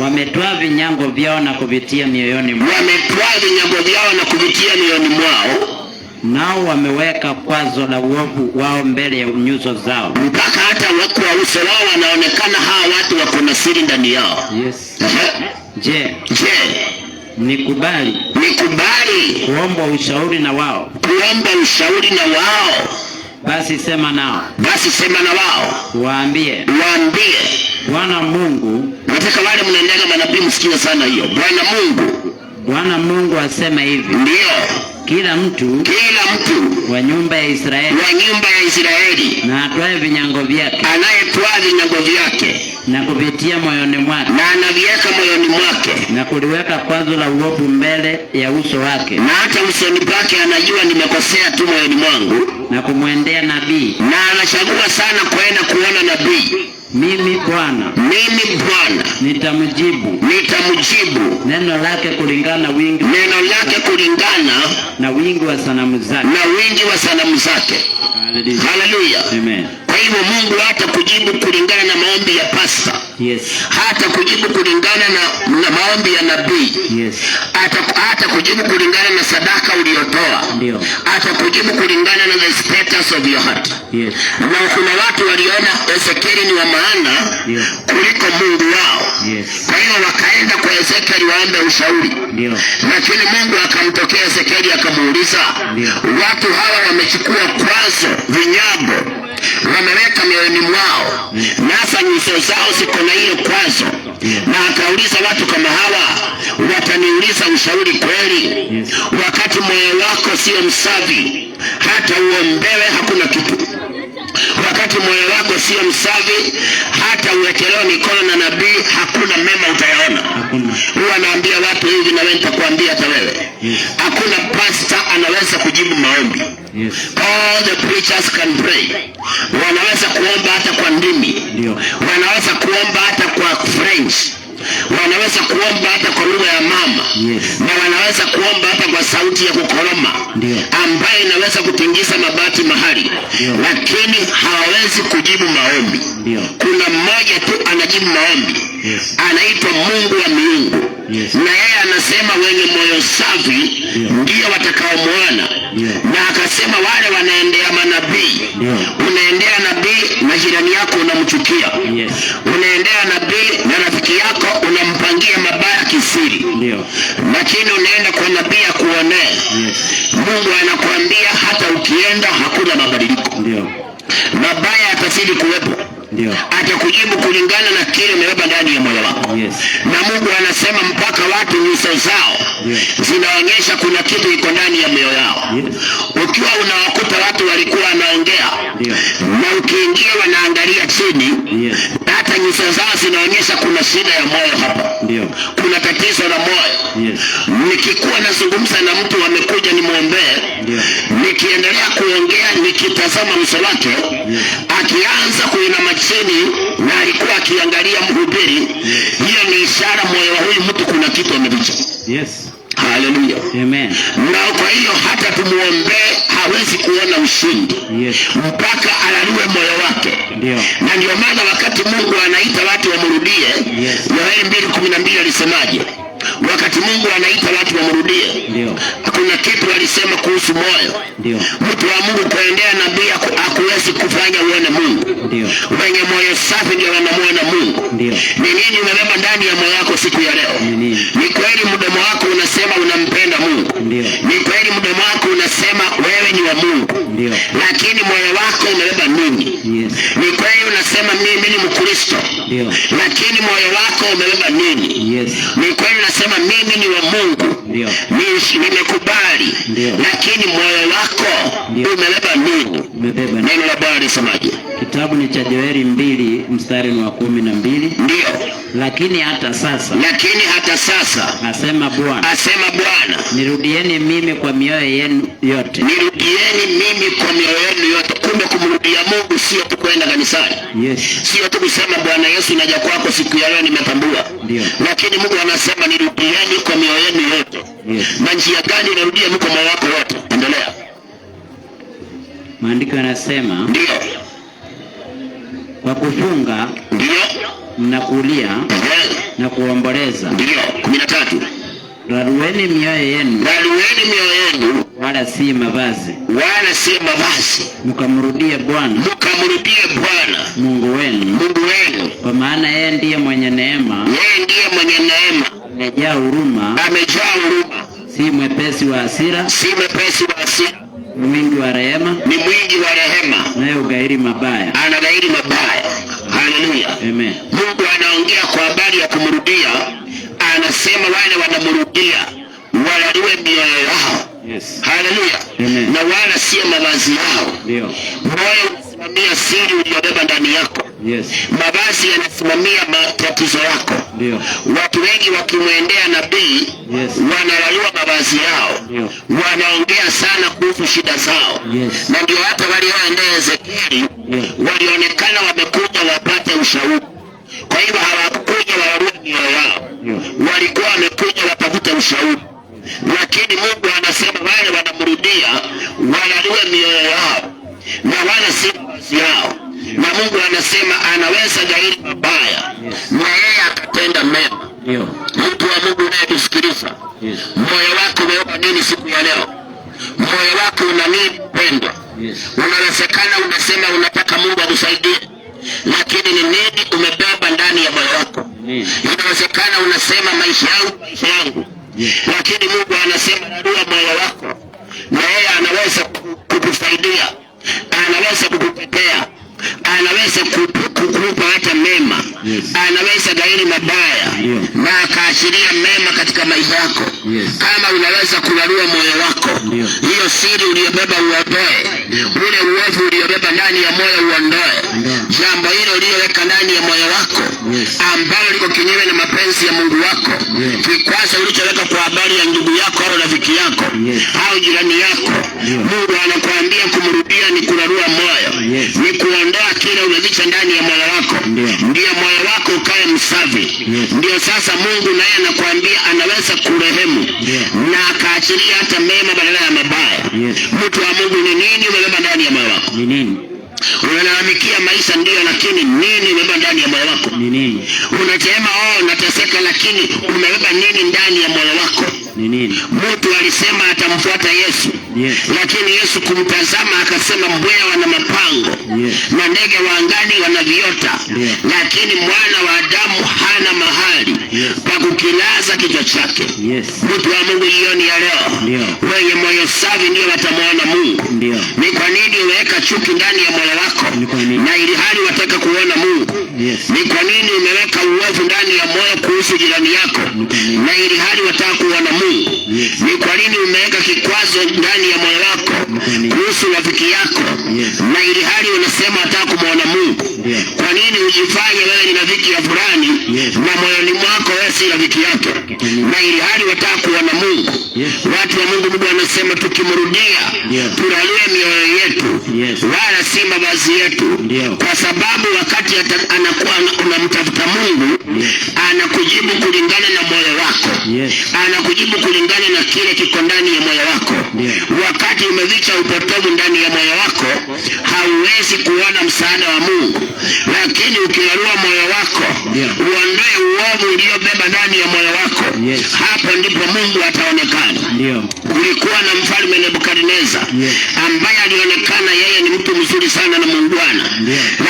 wametoa vinyango vyao na kuvitia mioyoni mwao. Wametoa vinyango vyao na kuvitia mioyoni mwao. Nao wameweka kwazo la uovu wao mbele ya nyuso zao. Mpaka hata wako wa uso wao wanaonekana hawa watu wako na siri ndani yao. Yes. Je, nikubali kuomba ushauri na wao? Basi sema nao. Waambie Bwana Mungu. Nataka wale mnaendelea manabii msikie sana hiyo. Bwana Mungu asema hivi. Ndio. Kila mtu wa nyumba ya Israeli na atoe vinyango vyake, na kuvitia moyoni mwake, na anaviweka moyoni mwake, na kuliweka kwazo la uovu mbele ya uso wake, na hata usoni pake anajua nimekosea tu moyoni mwangu, na kumwendea nabii, na anachagua sana kwenda kuona nabii. Mimi Bwana nitamjibu neno lake kulingana na wingi wa sanamu zake. Haleluya. Amen. Kwa hivyo Mungu hata kujibu kulingana na maombi ya pasta. Yes. Hata kujibu kulingana na maombi ya nabii. Yes. Hata kujibu kulingana na sadaka uliyotoa. Ndio. Hata kujibu kulingana na the status of your heart. Yes. Na kuna watu waliona Ezekieli ni wa maana, yes, kuliko Mungu wao. Yes. Kwa hiyo wakaenda kwa Ezekieli waombe ushauri. Ndio. Lakini Mungu akamtokea Ezekieli akamuuliza, watu hawa wamechukua kwazo, vinyago wameweka mioyoni mwao, nasa nyuso zao ziko na hiyo kwazo. Na akauliza, watu kama hawa wataniuliza ushauri kweli? Wakati moyo wako sio msafi, hata uombewe hakuna kitu. Wakati moyo wako sio msafi, hata uwekelewe mikono na nabii, hakuna mema utayaona. Huwa naambia watu hivi, na wewe nitakwambia hata wewe. Hakuna pastor anaweza kujibu maombi. All the preachers can pray. Wanaweza kuomba hata kwa ndimi. Wanaweza kuomba hata kwa French. Wanaweza kuomba hata kwa lugha ya mama. Na wanaweza kuomba hata kwa sauti ya kukoroma ambayo inaweza kutingiza mabati mahali. Lakini hawawezi kujibu maombi. Kuna mmoja tu anajibu maombi. Anaitwa Mungu wa miungu. Na yeye anasema wenye moyo safi ndio watakaomwona. Na akasema wale wanaendea manabii. Unaendea nabii na jirani yako unamchukia. Unaendea nabii na rafiki yako unampangia mabaya kisiri. Lakini unaenda kwa nabii akuonee. Mungu anakuambia hata ukienda hakuna mabadiliko. Mabaya atazidi kuwepo. Atakujibu kulingana na kile umebeba ndani ya moyo wako. Na Mungu anasema mpaka watu nyuso zao zinaonyesha kuna kitu iko ndani ya mioyo yao. Ukiwa unawakuta watu walikuwa wanaongea, na ukiingia wanaangalia chini, hata nyuso zao zinaonyesha kuna shida ya moyo hapa. Kuna tatizo la moyo. Nikikuwa nazungumza na mtu amekuja nimwombee, nikiendelea kuongea nikitazama uso wake, akianza kuinama chini na alikuwa akiangalia mhubiri, hiyo ni ishara moyo wa huyu mtu kuna kitu ameficha. Haleluya. Amen. Na kwa hiyo hata tumuombee hawezi kuona ushindi mpaka alalue moyo wake. Na ndio maana wakati Mungu anaita watu wamrudie, Yoeli 2:12 alisemaje? Wakati Mungu anaita watu wamrudie, kuna kitu alisema kuhusu moyo. Mtu wa Mungu kuendea nabii hakuwezi kufanya uone Mungu. Wenye moyo safi ndio wanamuona Mungu. Ni nini umebeba ndani ya moyo wako siku ya leo? Ni kweli mdomo wako unasema unampenda Mungu. Ni kweli mdomo wako unasema wewe ni wa Mungu. Lakini moyo wako umebeba nini? Ni kweli unasema mimi ni Mkristo. Lakini moyo wako umebeba nini? Ni kweli unasema mimi ni wa Mungu. Nimekubali. Lakini moyo wako umebeba nini? Neno la Bwana lisemaje? Kitabu ni cha Yoeli 2:12. Lakini hata sasa, asema Bwana, nirudieni mimi kwa mioyo yenu yote. Kumbe kumrudia Mungu sio tu kwenda kanisani. Sio tu kusema Bwana Yesu naja kwako siku ya leo nimetambua. Lakini Mungu anasema nirudieni kwa mioyo yenu yote. Na njia gani nirudia Mungu kwa moyo wako wote? Endelea. Maandiko yanasema kwa kufunga na kulia na kuomboleza. 13. Rarueni mioyo yenu, wala si mavazi, mkamrudie Bwana Mungu wenu, kwa maana yeye ndiye mwenye neema, amejaa huruma, si mwepesi wa hasira, ni mwingi wa rehema, naye ughairi mabaya. Haleluya. Amen. Mungu anaongea kwa habari ya kumrudia. Anasema wale wanamrudia walalue mioyo yao. Haleluya. Na wala sio mavazi yao. Moyo unasimamia siri uliyobeba ndani yako. Mavazi yanasimamia matatizo yako. Watu wengi wakimwendea nabii wanalalua mavazi yao. Wanaongea sana kuhusu shida zao. Na ndio hata walioendea Ezekieli walionekana wamekuja wapate ushauri. Kwa hivyo hawakuja walalue mioyo yao. Walikuwa wamekuja watafute ushauri. Lakini Mungu anasema wale wanamrudia walalue mioyo yao na wala si mavazi yao. Na Mungu anasema anaweza ghairi mabaya na yeye akatenda mema. Mtu wa Mungu unayetusikiliza, moyo wako umebeba nini siku ya leo? Moyo wako una nini pendwa? Unawezekana unasema unataka Mungu akusaidie, lakini ni nini umebeba ndani ya moyo wako? Inawezekana unasema maisha yangu, lakini Mungu anasema narua moyo wako na yeye anaweza kukusaidia, anaweza kukutetea. anaweza kukupa hata mema. Anaweza gairi mabaya na akaashiria mema katika maisha yako. Kama unaweza kularua moyo wako, hiyo siri uliyobeba uondoe, ule uovu uliyobeba ndani ya moyo uondoe. Jambo hilo uliyoweka ndani ya moyo wako ambalo liko kinyume na mapenzi ya Mungu wako, kikwazo ulichoweka kwa habari ya ndugu yako au rafiki yako au jirani yako, Mungu anakuambia kumrudia ni kularua moyo, ni kuondoa kile umeficha ndani ya moyo wako, ndio moyo wako ukae msafi. Ndio sasa Mungu naye anakuambia anaweza kurehemu na akaachilia hata mema badala ya mabaya. Mtu wa Mungu, ni nini umebeba ndani ya moyo wako? Ni nini? Unalalamikia maisha ndio, lakini nini umebeba ndani ya moyo wako? Ni nini? Unasema nateseka, lakini umebeba nini ndani ya moyo wako? Ni nini? Mtu alisema atamfuata Yesu, lakini Yesu kumtazama akasema mbweha wana mapango na ndege wa angani wana viota, lakini mwana wa Adamu hana mahali pa kukilaza kichwa chake. Mtu wa Mungu, jioni ya leo, wenye moyo safi ndio watamwona Mungu. Ni kwa nini umeweka chuki ndani ya moyo wako na ili hali wataka kuona Mungu? Ni kwa nini umeweka uovu ndani ya moyo kuhusu jirani yako na ili hali wataka kuona Mungu? Ni kwa nini umeweka kikwazo ndani ya moyo wako kuhusu rafiki yako na ili hali unasema wataka kumuona Mungu? Kwa nini ujifanye wewe ni rafiki ya fulani na moyoni mwako wewe si rafiki yake na ili hali wataka kuona Mungu? Watu wa Mungu, Mungu anasema tukimrudia tulalue mioyo yetu wala si mavazi yetu, kwa sababu wakati anakuwa unamtafuta Mungu anakujibu kulingana na moyo wako, anakujibu kulingana na kile kiko ndani ya moyo wako. Wakati umevicha upotovu ndani ya moyo wako, hauwezi kuona msaada wa Mungu. Lakini ukilarua moyo wako, uondoe uovu uliobeba ndani ya moyo wako, hapo ndipo Mungu ataonekana. Kulikuwa na mfalme Nebukadneza ambaye alionekana yeye ni mtu mzuri sana na muungwana,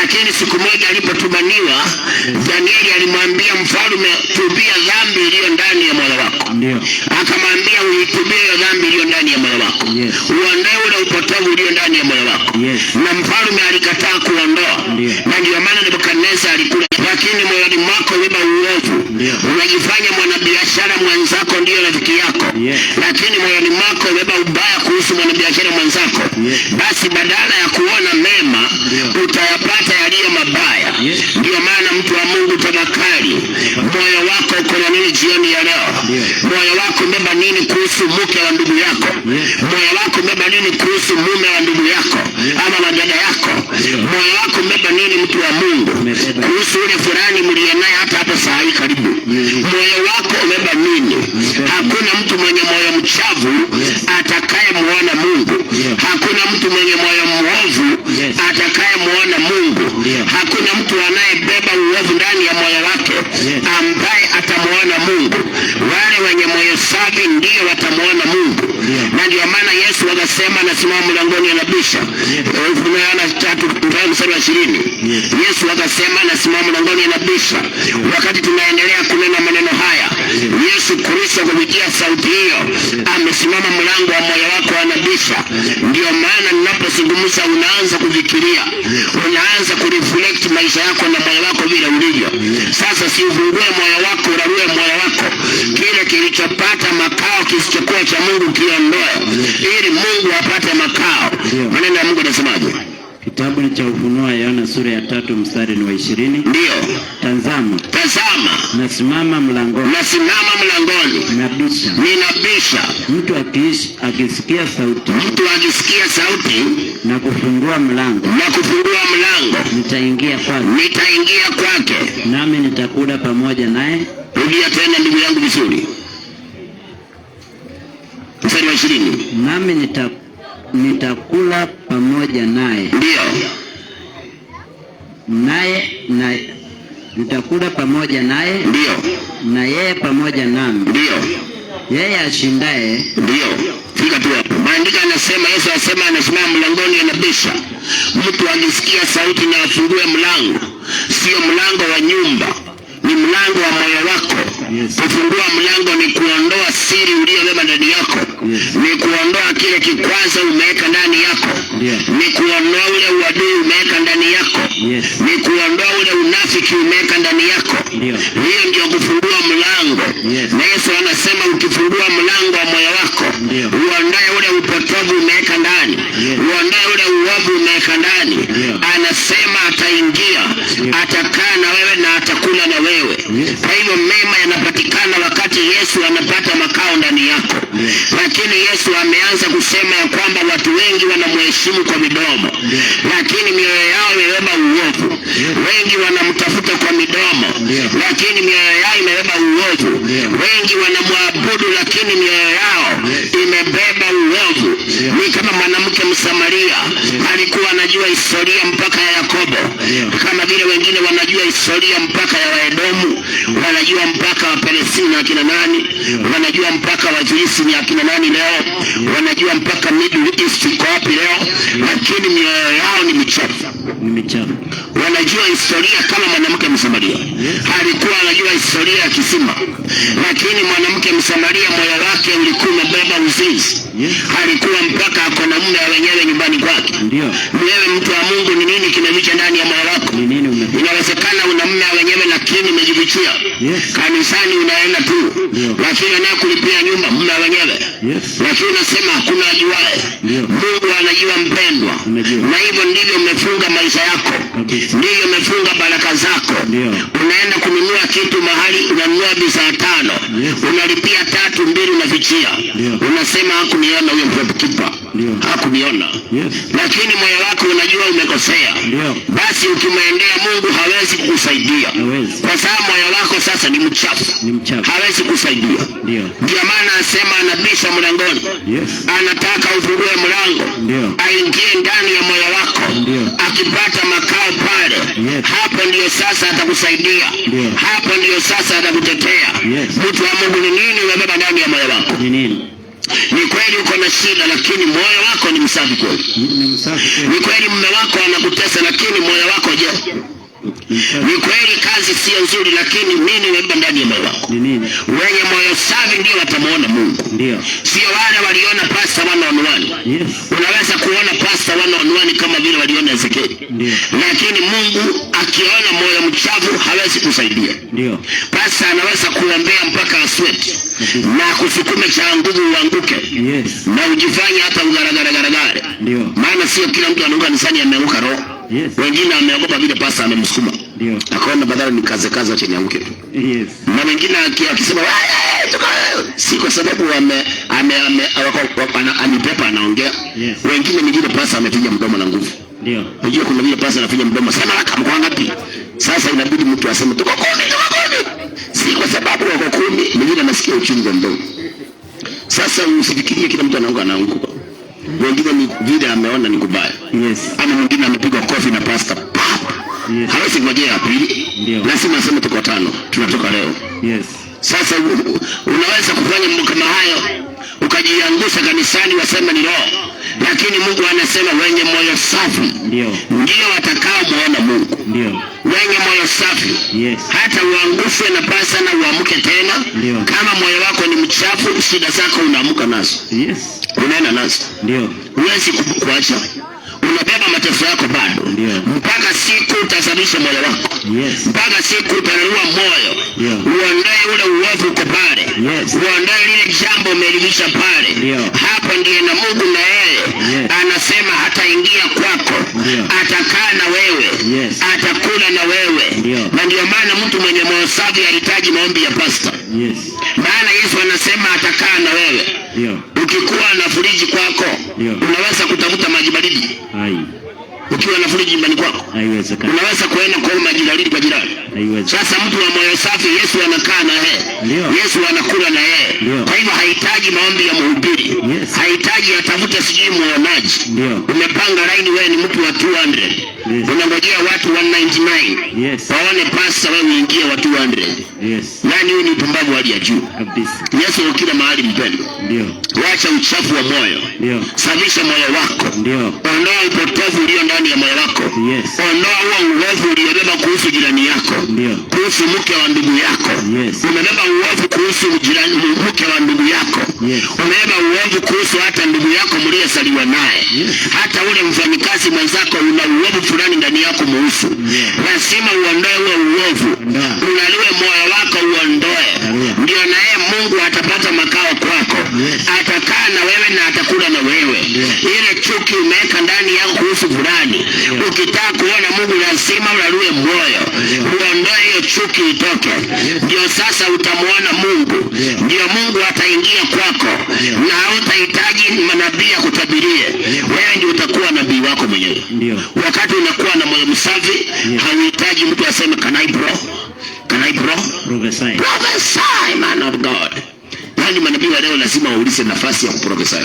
lakini siku moja alipotumaniwa, Danieli alimwambia mfalme, tubia dhambi iliyo ndani ya moyo wako. Akamwambia uitubie hiyo dhambi iliyo ndani ya moyo wako, uondoe ule upotovu ulio ndani ya moyo wako. Na mfalme alikataa kuondoa, na ndio maana Nebukadneza alikula. Lakini moyoni mwako umebeba uovu, unajifanya mwanabiashara mwenzako ndio rafiki yako, lakini moyoni mwako umebeba ubaya kuhusu mwanabiashara mwenzako. Basi badala ya kuona mema utayapata yaliyo mabaya. Ndio maana mtu wa Mungu, tafakari moyo wako uko na nini jioni ya leo. Moyo wako umebeba nini kuhusu mke wa ndugu yako? Moyo wako umebeba nini kuhusu mume wa ndugu yako ama madada yako? Moyo wako umebeba nini, mtu wa Mungu, kuhusu ule fulani mliye naye hata hapa saa hii karibu? Moyo wako umebeba nini? Hakuna mtu mwenye moyo mchafu atakaye muona Mungu. Hakuna mtu mwenye moyo mwovu atakaye muona Mungu. Hakuna mtu anayebeba uovu ndani ya moyo wake ambaye atamuona Mungu. Wale wenye moyo safi ndio watamuona Mungu. Na ndio maana Yesu akasema, nasimama mlangoni anabisha. Yohana 3:20. Yesu akasema, nasimama mlangoni anabisha. Wakati tunaendelea kunena maneno haya, Yesu Kristo kupitia sauti hiyo amesimama mlango wa moyo wako anabisha. Ndio maana ninapozungumza unaanza kufikiria, unaanza kureflect maisha yako na moyo wako vile ulivyo. Sasa si ufungue moyo wako, urarue moyo wako, kile kilichopata makao kisichokuwa cha Mungu kiondoe, ili Mungu apate makao. Maneno ya Mungu yanasemaje? Kitabu cha Ufunuo, Yohana sura ya 3 mstari wa 20. Ndio. Tazama, nasimama mlangoni. Nasimama mlangoni. Ninabisha. Mtu akisikia sauti. Na kufungua mlango. Nitaingia kwake. Nami nitakula pamoja naye. Rudia tena ndugu yangu vizuri. Mstari wa 20. Nami nitakula pamoja naye. Ndio. Nitakula pamoja naye. Ndio. Na yeye pamoja nami. Ndio. Yeye ashindaye. Ndio. Fika tu hapo. Maandiko yanasema, Yesu anasema anasimama mlangoni anabisha. Mtu akisikia sauti na afungue mlango. Sio mlango wa nyumba, ni mlango wa moyo wako. Kufungua mlango ni kuondoa siri uliyobeba ndani yako. Ni kuondoa kile kikwazo umeweka ndani yako. Ni kuondoa ule uadui umeweka ndani yako. Ni kuondoa ule unafiki umeweka ndani yako. Hiyo ndio kufungua mlango. Na Yesu anasema ukifungua mlango wa moyo wako, uondoe ule upotovu umeweka ndani, uondoe ule uovu umeweka ndani, anasema ataingia, atakaa na wewe na atakula na wewe. Kwa hivyo mema yanapatikana wakati Yesu anapata makao ndani yako. Lakini Yesu ameanza kusema ya kwamba watu wengi wanamheshimu kwa midomo, lakini mioyo yao imebeba uovu. Wengi wanamtafuta kwa midomo, lakini mioyo yao imebeba uovu. Wengi wanamwabudu, lakini mioyo yao imebeba uovu. Ni kama mwanamke Msamaria, alikuwa anajua historia mpaka ya Yakobo, kama vile wengine wanajua historia mpaka ya Waedomu, wanajua mpaka wa Palestina akina nani, wanajua mpaka wa Filisti ni akina nani leo, wanajua mpaka Middle East iko wapi leo, lakini mioyo yao ni michafu. Wanajua historia kama mwanamke Msamaria. Alikuwa anajua historia ya kisima, lakini mwanamke Msamaria moyo wake ulikuwa umebeba uzinzi. Alikuwa mpaka ako na mume wenyewe nyumbani kwake. Wewe mtu wa Mungu, ni nini kimeficha ndani ya moyo wako? Inawezekana una mume wenyewe lakini umejifichia. Kanisani unaenda tu, lakini anayekulipia nyumba mume wenyewe. Lakini unasema hakuna ajuaye. Mungu anajua mpendwa. Na hivyo ndivyo umefunga maisha yako. Ndivyo umefunga baraka zako. Unaenda kununua kitu mahali unanunua bidhaa 5, unalipia 3, 2 unafichia. Unasema hakuniona huyo shopkeeper, hakuniona. Lakini moyo wako unajua umekosea. Basi ukimwendea Mungu hawezi kukusaidia, kwa sababu moyo wako sasa ni mchafu. Hawezi kusaidia. Ndio maana anasema anabisha mlangoni. Anataka ufungue mlango, aingie ndani ya moyo wako. Akipata makao pale, hapo ndio sasa atakusaidia. Hapo ndio sasa atakutetea. Mtu wa Mungu, ni nini umebeba ndani ya moyo wako? Ni kweli uko na shida, lakini moyo wako ni msafi kweli? Ni kweli mume wako anakutesa, lakini moyo wako je? Ni kweli kazi sio nzuri, lakini nini umebeba ndani ya moyo wako? Wenye moyo safi ndio watamuona Mungu. Sio wale waliona pastor one on one. Unaweza kuona pastor one on one kama vile waliona Ezekiel, lakini Mungu akiona moyo mchafu hawezi kusaidia. Pastor anaweza kuombea mpaka asweti na kusukume cha nguvu uanguke, na ujifanye hata ugaragara. Maana sio kila mtu anaunga kanisani ameanguka roho. Wengine ameogopa vile pasa amemsukuma, akaona badala ni kaze acha nianguke tu. Na wengine akisema si kwa sababu anipepa anaongea. Wengine mwingine pasa amefinya mdomo na nguvu. Unajua kuna vile pasa anafinya mdomo sana kama ngapi. Sasa inabidi mtu aseme tuko 10. Si kwa sababu wako 10, mwingine anasikia uchungu wa mdomo. Sasa usifikirie kila mtu anaanguka. Wengine ni vile ameona ni kubaya. Ama mwingine amepigwa kofi na pastor. Hawezi ngojea pili. Lazima aseme tuko 5, tunatoka leo. Sasa unaweza kufanya mambo kama hayo, ukajiangusha kanisani wasema ni roho. Lakini Mungu anasema wenye moyo safi ndio watakao muona Mungu. Wenye moyo safi. Hata uangushwe na pasa na uamke tena. Kama moyo wako ni mchafu, shida zako unaamka nazo. Unaenda nazo. Huwezi kuacha. Unabeba mateso yako bado. Mpaka siku utasababisha moyo wako. Mpaka siku utanunua moyo. Uondoe ule uovu uko pale. Uondoe lile jambo umelimisha pale. Hapo ndiye na Mungu na yeye anasema hataingia kwako. Atakaa na wewe. Atakula na wewe. Na ndio maana mtu mwenye moyo safi anahitaji maombi ya pastor. Maana Yesu anasema atakaa na wewe. Ukikuwa na friji kwako, unaweza kutafuta maji baridi. Ukiwa na friji nyumbani kwako, unaweza kuenda kwa maji baridi kwa jirani. Sasa mtu wa moyo safi Yesu anakaa na yeye. Yesu anakula na yeye. Kwa hivyo hahitaji maombi ya mhubiri. Hahitaji atafute sijui muonaji. Umepanga line, wewe ni mtu wa 200. Unangojea watu 199. Waone pastor wewe uingie wa 200. Nani huyu? Ni pumbavu hali ya juu. Yesu kila mahali mpendo. Wacha uchafu wa moyo. Safisha moyo wako. Ondoa upotovu ulio ndani ndani ya moyo wako. Ondoa huo uovu uliobeba kuhusu jirani yako, kuhusu mke wa ndugu yako. Umebeba uovu kuhusu mke wa ndugu yako. Umebeba uovu kuhusu hata ndugu yako mliyezaliwa naye. Hata ule mfanyikazi mwenzako una uovu fulani ndani yako muhusu. Lazima uondoe huo uovu. Unaliwe moyo wako uondoe. Ndio naye Mungu atapata makao kwako. Atakaa na wewe na atakula na wewe. Ile chuki umeweka ndani yako kuhusu fulani, ukitaka kuona Mungu lazima unaliwe moyo. Uondoe hiyo chuki itoke. Ndio sasa utamuona Mungu. Ndio Mungu ataingia kwako. Na hautahitaji manabii akutabirie. Wewe ndio utakuwa nabii wako mwenyewe. Wakati unakuwa na moyo msafi, hauhitaji mtu aseme can I bro? Prophesy, man of God. Yaani manabii wa leo lazima waulize nafasi ya kuprophesy.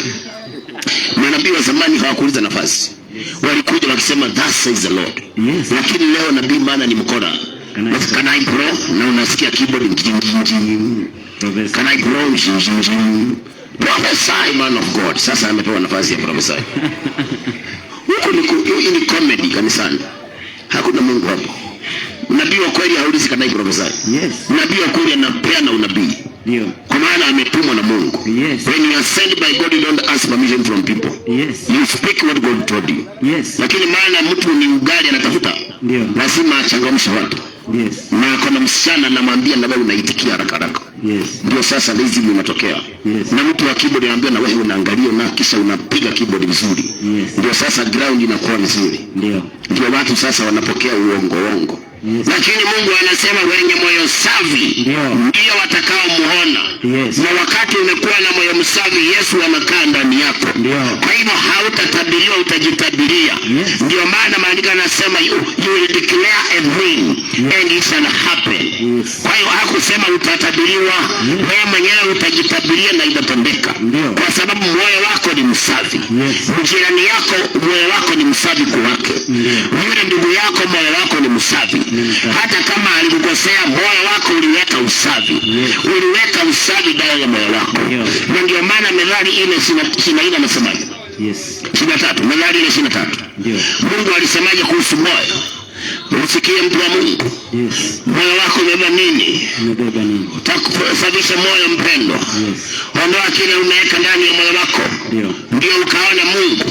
Manabii wa zamani hawakuuliza nafasi. Walikuja wakisema thus says the Lord. Lakini leo nabii maana ni mkora. Can I bro? Na unasikia keyboard can I bro? Prophesy, man of God. Sasa amepewa nafasi ya prophesy. Huko ni comedy kanisani. Hakuna Mungu hapo. Nabii wa kweli haulizi can I prophesy. Nabii wa kweli anapeana unabii. Kwa maana ametumwa na Mungu. When you are sent by God, you don't ask permission from people. You speak what God told you. Lakini maana mtu ni ugali anatafuta, lazima achangamshe watu. Na kuna msichana anamwambia na wewe unaitikia haraka haraka. Ndio sasa lazima inatokea. Na mtu wa keyboard anaambia na wewe unaangalia na kisha unapiga keyboard vizuri. Ndio sasa ground inakuwa nzuri. Ndio watu sasa wanapokea uongo. Lakini Mungu anasema wenye moyo safi ndio watakao muona. Na wakati umekuwa na moyo msafi, Yesu anakaa ndani yako. Kwa hivyo hautatabiriwa, utajitabiria. Ndio maana maandiko yanasema you will declare a thing and it shall happen. Kwa hiyo hakusema utatabiriwa, wewe mwenyewe utajitabiria na itatendeka. Kwa sababu moyo wako ni msafi. Jirani yako moyo wako ni msafi kwake. Yule ndugu yako moyo wako ni msafi. Hata kama alikukosea, moyo wako uliweka usafi. Uliweka usafi ndani ya moyo wako. Na ndio maana Methali ile 24 anasemaje? 23, Methali ile 23. Mungu alisemaje kuhusu moyo? Usikie mtu wa Mungu. Moyo wako umebeba nini? Utakufadhisha moyo mpendo. Ondoa kile umeweka ndani ya moyo wako. Ndio ukaona Mungu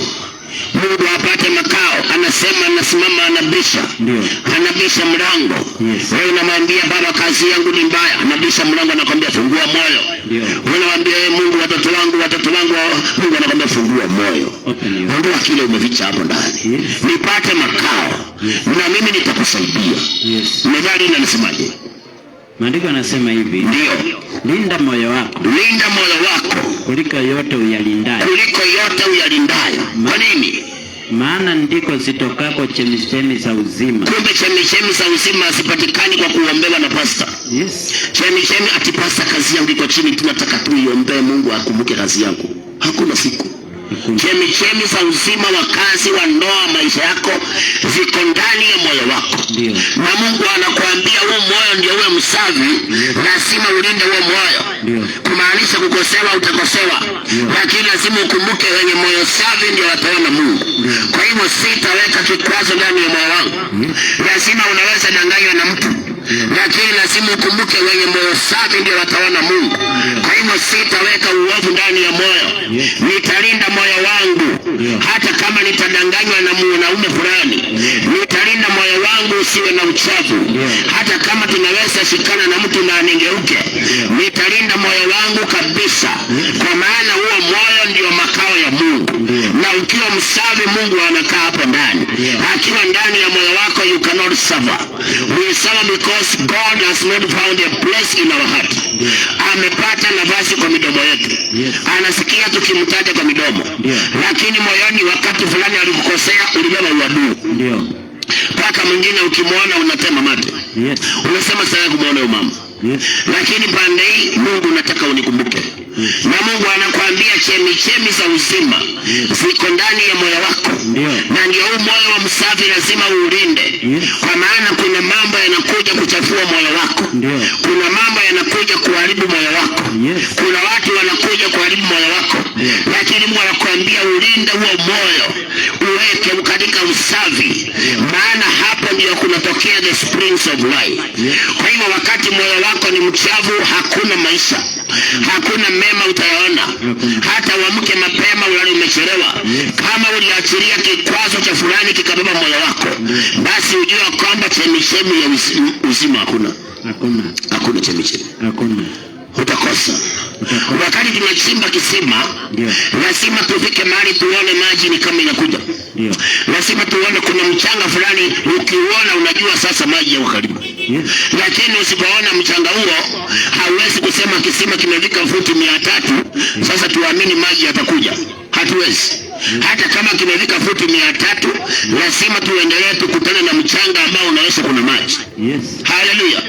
apate makao. Anasema anasimama anabisha. Anabisha mlango. Wewe unamwambia Baba kazi yangu ni mbaya. Anabisha mlango anakuambia fungua moyo. Unamwambia Mungu watoto wangu, Mungu anakuambia fungua moyo. Ondoa kile umeficha hapo ndani. Nipate makao. Na mimi nitakusaidia. Methali inasemaje? Maandiko yanasema hivi. Ndio. Linda moyo wako. Linda moyo wako kuliko yote uyalindayo. Kwa nini? Maana ndiko zitokako chemichemi za uzima. Kumbe chemichemi za uzima zipatikani kwa kuombewa na pasta. Chemichemi atipasa kazi yangu iko chini, tunataka tuiombe Mungu akumbuke kazi yangu. Hakuna siku. Chemichemi za uzima wa kazi wa ndoa maisha yako ziko ndani ya moyo wako. Na Mungu anakuambia huo moyo ndio uwe msafi. Lazima ulinde huo moyo. Kumaanisha kukosewa utakosewa. Lakini lazima ukumbuke wenye moyo safi ndio wataona Mungu. Kwa hivyo sitaweka kikwazo ndani ya moyo wangu. Lazima unaweza danganywa na mtu, lakini lazima ukumbuke wenye moyo safi ndio wataona Mungu. Kwa hivyo sitaweka uovu ndani ya moyo. Nitalinda moyo wangu. Hata kama nitadanganywa na mwanaume fulani, nitalinda moyo wangu usiwe na uchafu. Hata kama tunaweza shikana na mtu na anengeuke, nitalinda moyo wangu kabisa. Kwa maana huo moyo ndio makao ya Mungu. Na ukiwa msafi, Mungu anakaa hapo ndani. Akiwa ndani ya moyo wako, you cannot suffer. We suffer because God has not found a place in our heart. Amepata nafasi kwa midomo yetu. Anasikia tukimtaja kwa midomo. Lakini moyoni wakati fulani alikukosea, ulibeba uadui. Paka mwingine ukimwona unatema mate. Unasema sasa kumuona huyo mama. Lakini pande hii Mungu nataka unikumbuke. Na Mungu anakuambia chemichemi za uzima ziko ndani ya moyo wako. Na ndio huu moyo wa msafi lazima uulinde. Kwa maana kuna mambo yanakuja kuchafua moyo wako. Kuna mambo yanakuja kuharibu moyo wako. Kuna watu wanakuja kuharibu moyo wako. Lakini Mungu anakuambia ulinde huo moyo. Uweke katika usafi. ndio kunatokea the springs of life. Kwa hivyo wakati moyo wako ni mchafu, hakuna maisha, hakuna mema utayaona. Hata uamke mapema ulale umechelewa, kama uliachilia kikwazo cha fulani kikabeba moyo wako, basi ujue kwamba chemichemi ya uzima hakuna. Hakuna chemichemi. Utakosa. Wakati tunachimba kisima, lazima tufike mahali tuone maji ni kama inakuja. Lazima tuone kuna mchanga fulani, ukiuona unajua sasa maji yako karibu. Lakini usipoona mchanga huo, hauwezi kusema kisima kimefika futi 300, sasa tuamini maji yatakuja. Hatuwezi. Hata kama kimefika futi 300, lazima tuendelee tukutane na mchanga ambao unaonyesha kuna maji. Haleluya.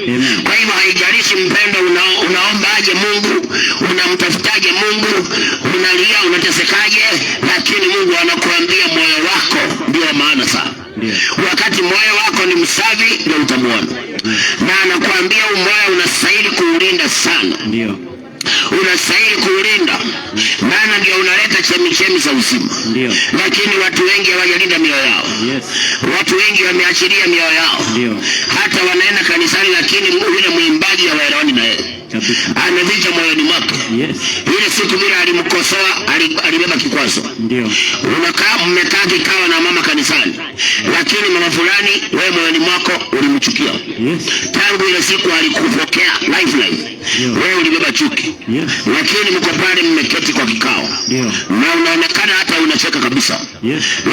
Kwa hivyo haijalishi mpendo unaombaje Mungu, unamtafutaje Mungu, unalia, unatesekaje, lakini Mungu anakuambia moyo wako ndio maana sana. Wakati moyo wako ni msafi ndio utamuona. Na anakuambia moyo unastahili kuulinda sana. Unastahili kuulinda, maana ndio unaleta chemichemi za uzima. Lakini watu wengi hawajalinda mioyo yao. Watu wengi wameachilia mioyo yao. Hata wanaenda kanisani, lakini yule mwimbaji hawaelewani na yeye. Anavicha moyoni mwake. Ile siku bila alimkosoa, alibeba kikwazo. Mmekaa kikao na mama kanisani, lakini mama fulani wewe moyoni mwako ulimchukia. Tangu ile siku alikupokea lifeline, wewe ulibeba chuki. Lakini mko pale mmeketi kwa kikao, na unaonekana hata unacheka kabisa.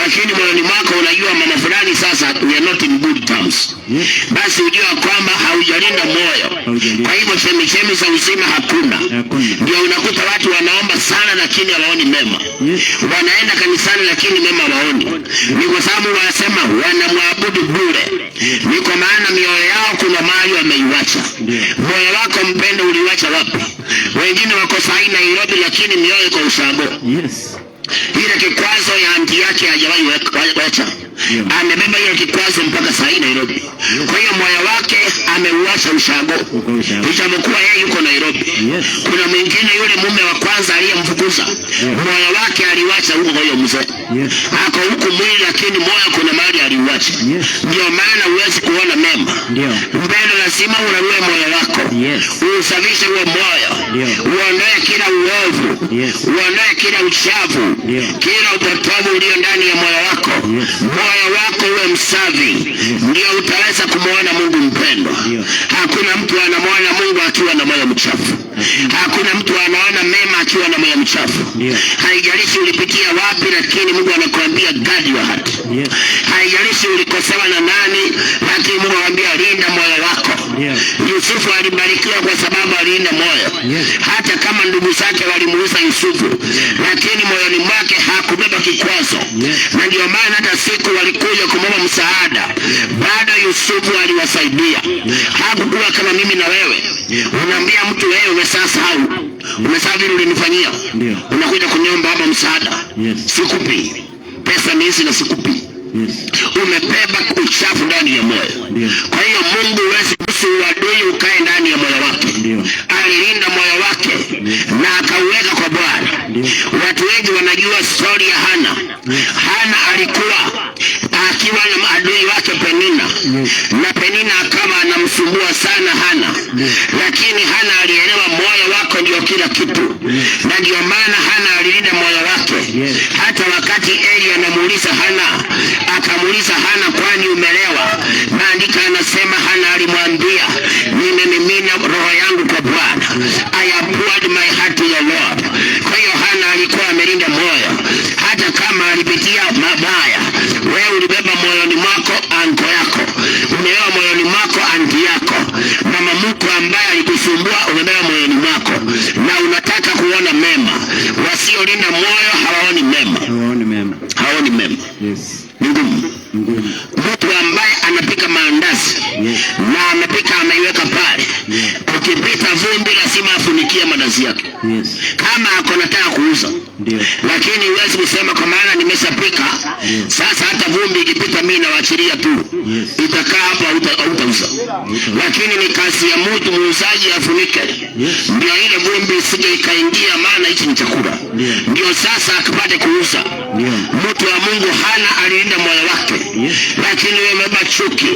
Lakini moyoni mwako unajua mama fulani sasa we are not in good terms. Basi ujue kwamba haujalinda moyo. Kwa hivyo chemichemi za uzima hakuna. Ndio unakuta watu wanaomba sana lakini hawaoni mema. Wanaenda kanisani lakini mema hawaoni. Ni kwa sababu wanasema wanamwabudu bure. Ni kwa maana mioyo yao kuna mahali wameiacha. Moyo wako mpendo uliacha wapi? Wengine wako sahi Nairobi lakini mioyo iko ushago. Ile kikwazo ya anti yake hajawahi kuacha. Amebeba ile kikwazo mpaka sahi Nairobi. Kwa hiyo moyo wake ameuacha ushago. Ijapokuwa yeye yuko Nairobi. Kuna mwingine yule mume wa kwanza aliyemfukuza, moyo wake aliuacha huko kwa hiyo mzee. Ako huko mwili lakini moyo kuna mahali aliuacha. Ndio maana huwezi kuona mema. Mpendo lazima unaue moyo wako. Usafishe huo moyo. Uondoe kila uovu. Uondoe kila uchafu. Kila upotovu ulio ndani ya moyo wako. Moyo wako uwe msafi. Ndio utaweza kumuona Mungu mpendwa. Hakuna mtu anamwona Mungu akiwa na moyo mchafu. Hakuna mtu anaona mema akiwa na moyo mchafu. Haijalishi ulipitia wapi, lakini Mungu anakuambia guard your heart. Haijalishi ulikosewa na nani, lakini Mungu anakuambia linda moyo wako. Yusufu alibarikiwa kwa sababu alinda moyo. Hata kama ndugu zake walimuuza Yusufu, lakini moyoni mwake hakubeba kikwazo. Na ndio maana hata siku walikuja kumwomba msaada, bado Yusufu aliwasaidia. Hakukuwa kama mimi na wewe. Unaambia mtu wewe umesahau. Umesahau vile ulinifanyia. Unakuja kuniomba hapa msaada. Sikupi. Pesa mimi na sikupi. Umebeba uchafu ndani ya moyo. Kwa hiyo Mungu huwezi kuruhusu uadui ukae ndani ya moyo wake. Alilinda moyo wake na akauweka kwa Bwana. Watu wengi wanajua story ya Hana. Hana alikuwa akiwa na adui wake Penina. Na Penina akawa anamsumbua sana Hana. Lakini Hana alielewa moyo wako ndio kila kitu. Na ndio maana Hana alilinda moyo wake. Hata wakati Eli anamuuliza Hana, akamuuliza Hana, kwani umelewa? Maandiko yanasema Hana alimwambia, nimemimina roho yangu kwa Bwana. I have poured my heart to the Lord. Kwa hiyo Hana alikuwa amelinda moyo. Hata kama alipitia mabaya, wewe ulibeba moyoni mwako anko yako. Umebeba moyoni mwako anti yako. Mama mkwe ambaye alikusumbua umebeba moyoni mwako. Na unataka kuona mema. Wasiolinda moyo hawaoni mema. Hawaoni mema. Ni ngumu. Mtu ambaye anapika maandazi na amepika ameiweka pale, ukipita vumbi lazima afunikie maandazi yake. Yes. Kama ako nataka kuuza. Ndio. Lakini huwezi kusema kwa maana nimeshapika. Yes. Sasa hata vumbi ikipita mimi nawaachilia tu. Yes. Itakaa hapo hautauza. Lakini ni kazi ya mtu muuzaji afunike. Yes. Ndio ile vumbi isije ikaingia, maana hichi ni chakula. Yes. Ndio sasa akapate kuuza. Yes. Mtu wa Mungu hana alilinda moyo wake. Yes. Lakini wewe umebeba chuki.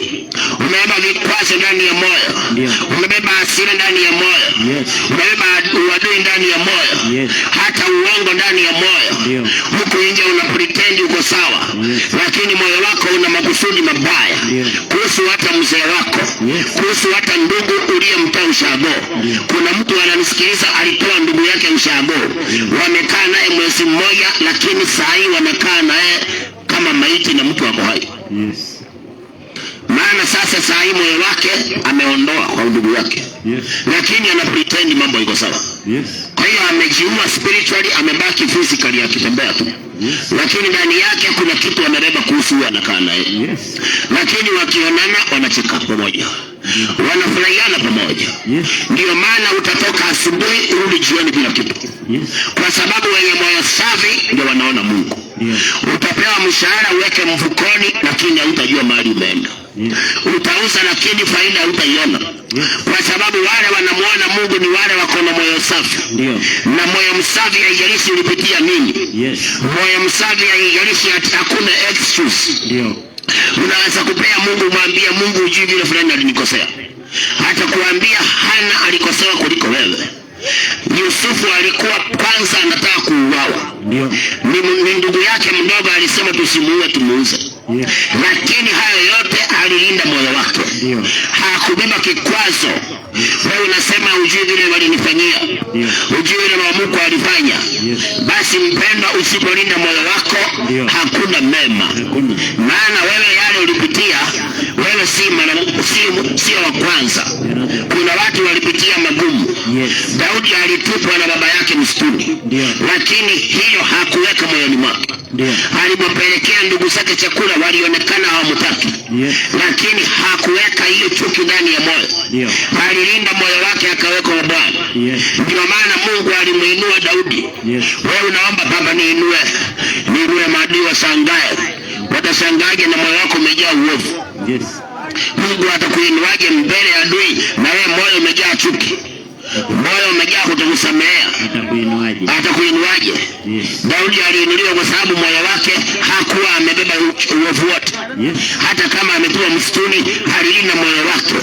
Umebeba vikwazo ndani ya moyo. Yes. Umebeba hasira ndani ya moyo. Yes. Umebeba uadui ndani ya moyo. Yes. Hata uongo ndani ya moyo. Yes. Huku nje una pretend uko sawa. Yes. Lakini moyo wako una makusudi mabaya. Yes. Kuhusu hata mzee wako. Yes. Kuhusu hata ndugu uliyemtoa ushago. Yes. Kuna mtu ananisikiliza alitoa ndugu yake ushago. Yes. Wamekaa naye mwezi mmoja, lakini saa hii wanakaa naye kama maiti na mtu wako hai. Yes. Maana sasa saa hii moyo wake ameondoa kwa ndugu yake. Yes. Lakini ana pretend mambo iko sawa. Yes. Kwa hiyo amejiua spiritually, amebaki physically akitembea tu. Yes. Lakini ndani yake kuna kitu amebeba kuhusu huyo anakaa naye. Yes. Lakini wakionana wanacheka pamoja. Yes. Wanafurahiana pamoja. Yes. Ndio maana utatoka asubuhi urudi jioni bila kitu. Yes. Kwa sababu wenye moyo safi ndio wanaona Mungu. Yes. Utapewa mshahara uweke mfukoni, lakini hutajua mahali umeenda. Yes. Utauza lakini faida hutaiona. Yes. Kwa sababu wale wanamuona Mungu ni wale wako na moyo safi. Ndio. Na moyo msafi haijalishi ulipitia nini. Yes. Moyo msafi haijalishi hakuna excuse. Ndio. Unaweza kupea Mungu, mwambie Mungu, ujui vile fulani alinikosea. Hata kuambia Hana alikosewa kuliko wewe. Yusufu alikuwa kwanza anataka kuuawa. Ndio. Ni ndugu yake mdogo alisema tusimuue, tumuuze. Yes. Lakini hayo yote alilinda moyo wake. Ndio. Hakubeba kikwazo. Wewe unasema ujui vile walinifanyia. Ndio. Ujui vile Mungu alifanya. Yes. Basi mpendwa, usipolinda moyo wako, ndio, hakuna mema. Hakuna. Maana wewe yale ulipitia, wewe sio wa kwanza. Kuna watu walipitia magumu. Yes. Daudi alitupwa na baba yake msituni. Ndio. Lakini hiyo hakuweka moyoni mwake. Ndio. Alipopelekea ndugu zake chakula walionekana hawamtaki. Yes. Lakini hakuweka hiyo chuki ndani ya moyo. Ndio. Alilinda moyo wake akaweka wa Bwana. Yes. Ndio maana Mungu alimuinua Daudi. Yes. Wewe unaomba Baba niinue maadui washangae. Watashangaje na moyo wako umejaa uovu? Yes. Mungu atakuinuaje mbele ya adui na wewe moyo umejaa chuki? Moyo umejaa kutokusamea. Atakuinuaje? Yes. Daudi aliinuliwa kwa sababu moyo wake hakuwa amebeba uovu wote. Yes. Hata kama ametoa msituni, alilinda moyo wake.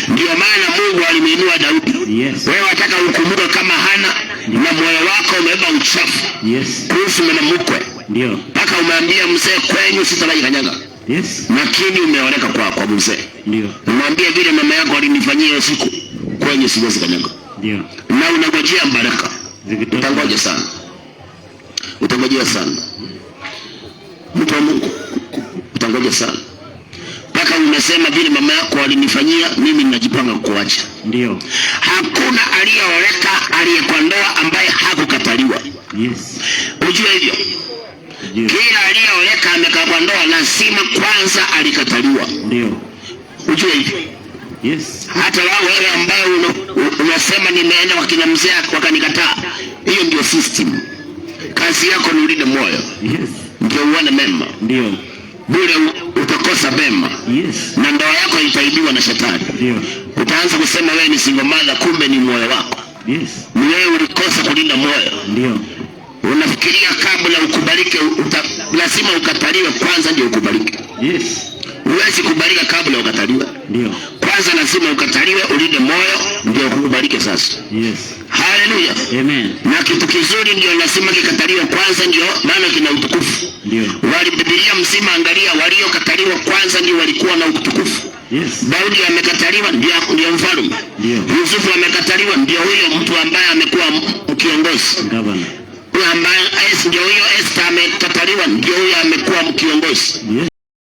Ndio maana Mungu alimuinua Daudi. Yes. Wewe wataka ukumbuke kama Hana na moyo wako umebeba uchafu. Yes. Kuhusu mwanamke. Ndio. Mpaka umeambia mzee kwenyu sitawahi kanyaga. Yes. Lakini umeoneka kwa mzee. Ndio. Umwambie vile mama yako alinifanyia siku, kwenyu siwezi kanyaga. Ndio. Na unangojea baraka. Utangoja sana. Utangojea sana. Mtu wa Mungu, utangoja sana. Mpaka unasema vile mama yako alinifanyia, mimi ninajipanga kukuacha. Ndio. Hakuna aliyeoleka aliyekuwa ndoa ambaye hakukataliwa. Yes. Ujue hivyo. Yes. Kila aliyeoleka amekaa kwa ndoa lazima kwanza alikataliwa. Ndio. Ujue hivyo. Yes. Hata wewe ambaye unasema nimeenda kwa kina mzee wakanikataa. Hiyo ndio system. Kazi yako ni ulinde moyo. Yes. Ndio uone mema. Ndio. Bure utakosa mema. Yes. Na ndoa yako itaibiwa na shetani. Ndio. Utaanza kusema wewe ni single mother, kumbe ni moyo wako. Yes. Ni wewe ulikosa kulinda moyo. Ndio. Unafikiria kabla ukubalike, lazima ukataliwe kwanza ndio ukubalike. Yes. Huwezi kubalika kabla ukataliwe. Ndio. Kwanza lazima ukataliwe, ulinde moyo ndio ukubalike sasa. Yes. Haleluya. Amen. Na kitu kizuri ndio lazima kikataliwe kwanza, ndio maana kina utukufu. Ndio. Biblia mzima, angalia waliokataliwa kwanza ndio walikuwa na utukufu. Yes. Daudi amekataliwa ndio mfalme. Ndio. Yusufu amekataliwa ndio huyo mtu ambaye amekuwa kiongozi. Gavana. Huyo ambaye ndio huyo Esther amekataliwa ndio huyo amekuwa kiongozi. Yes.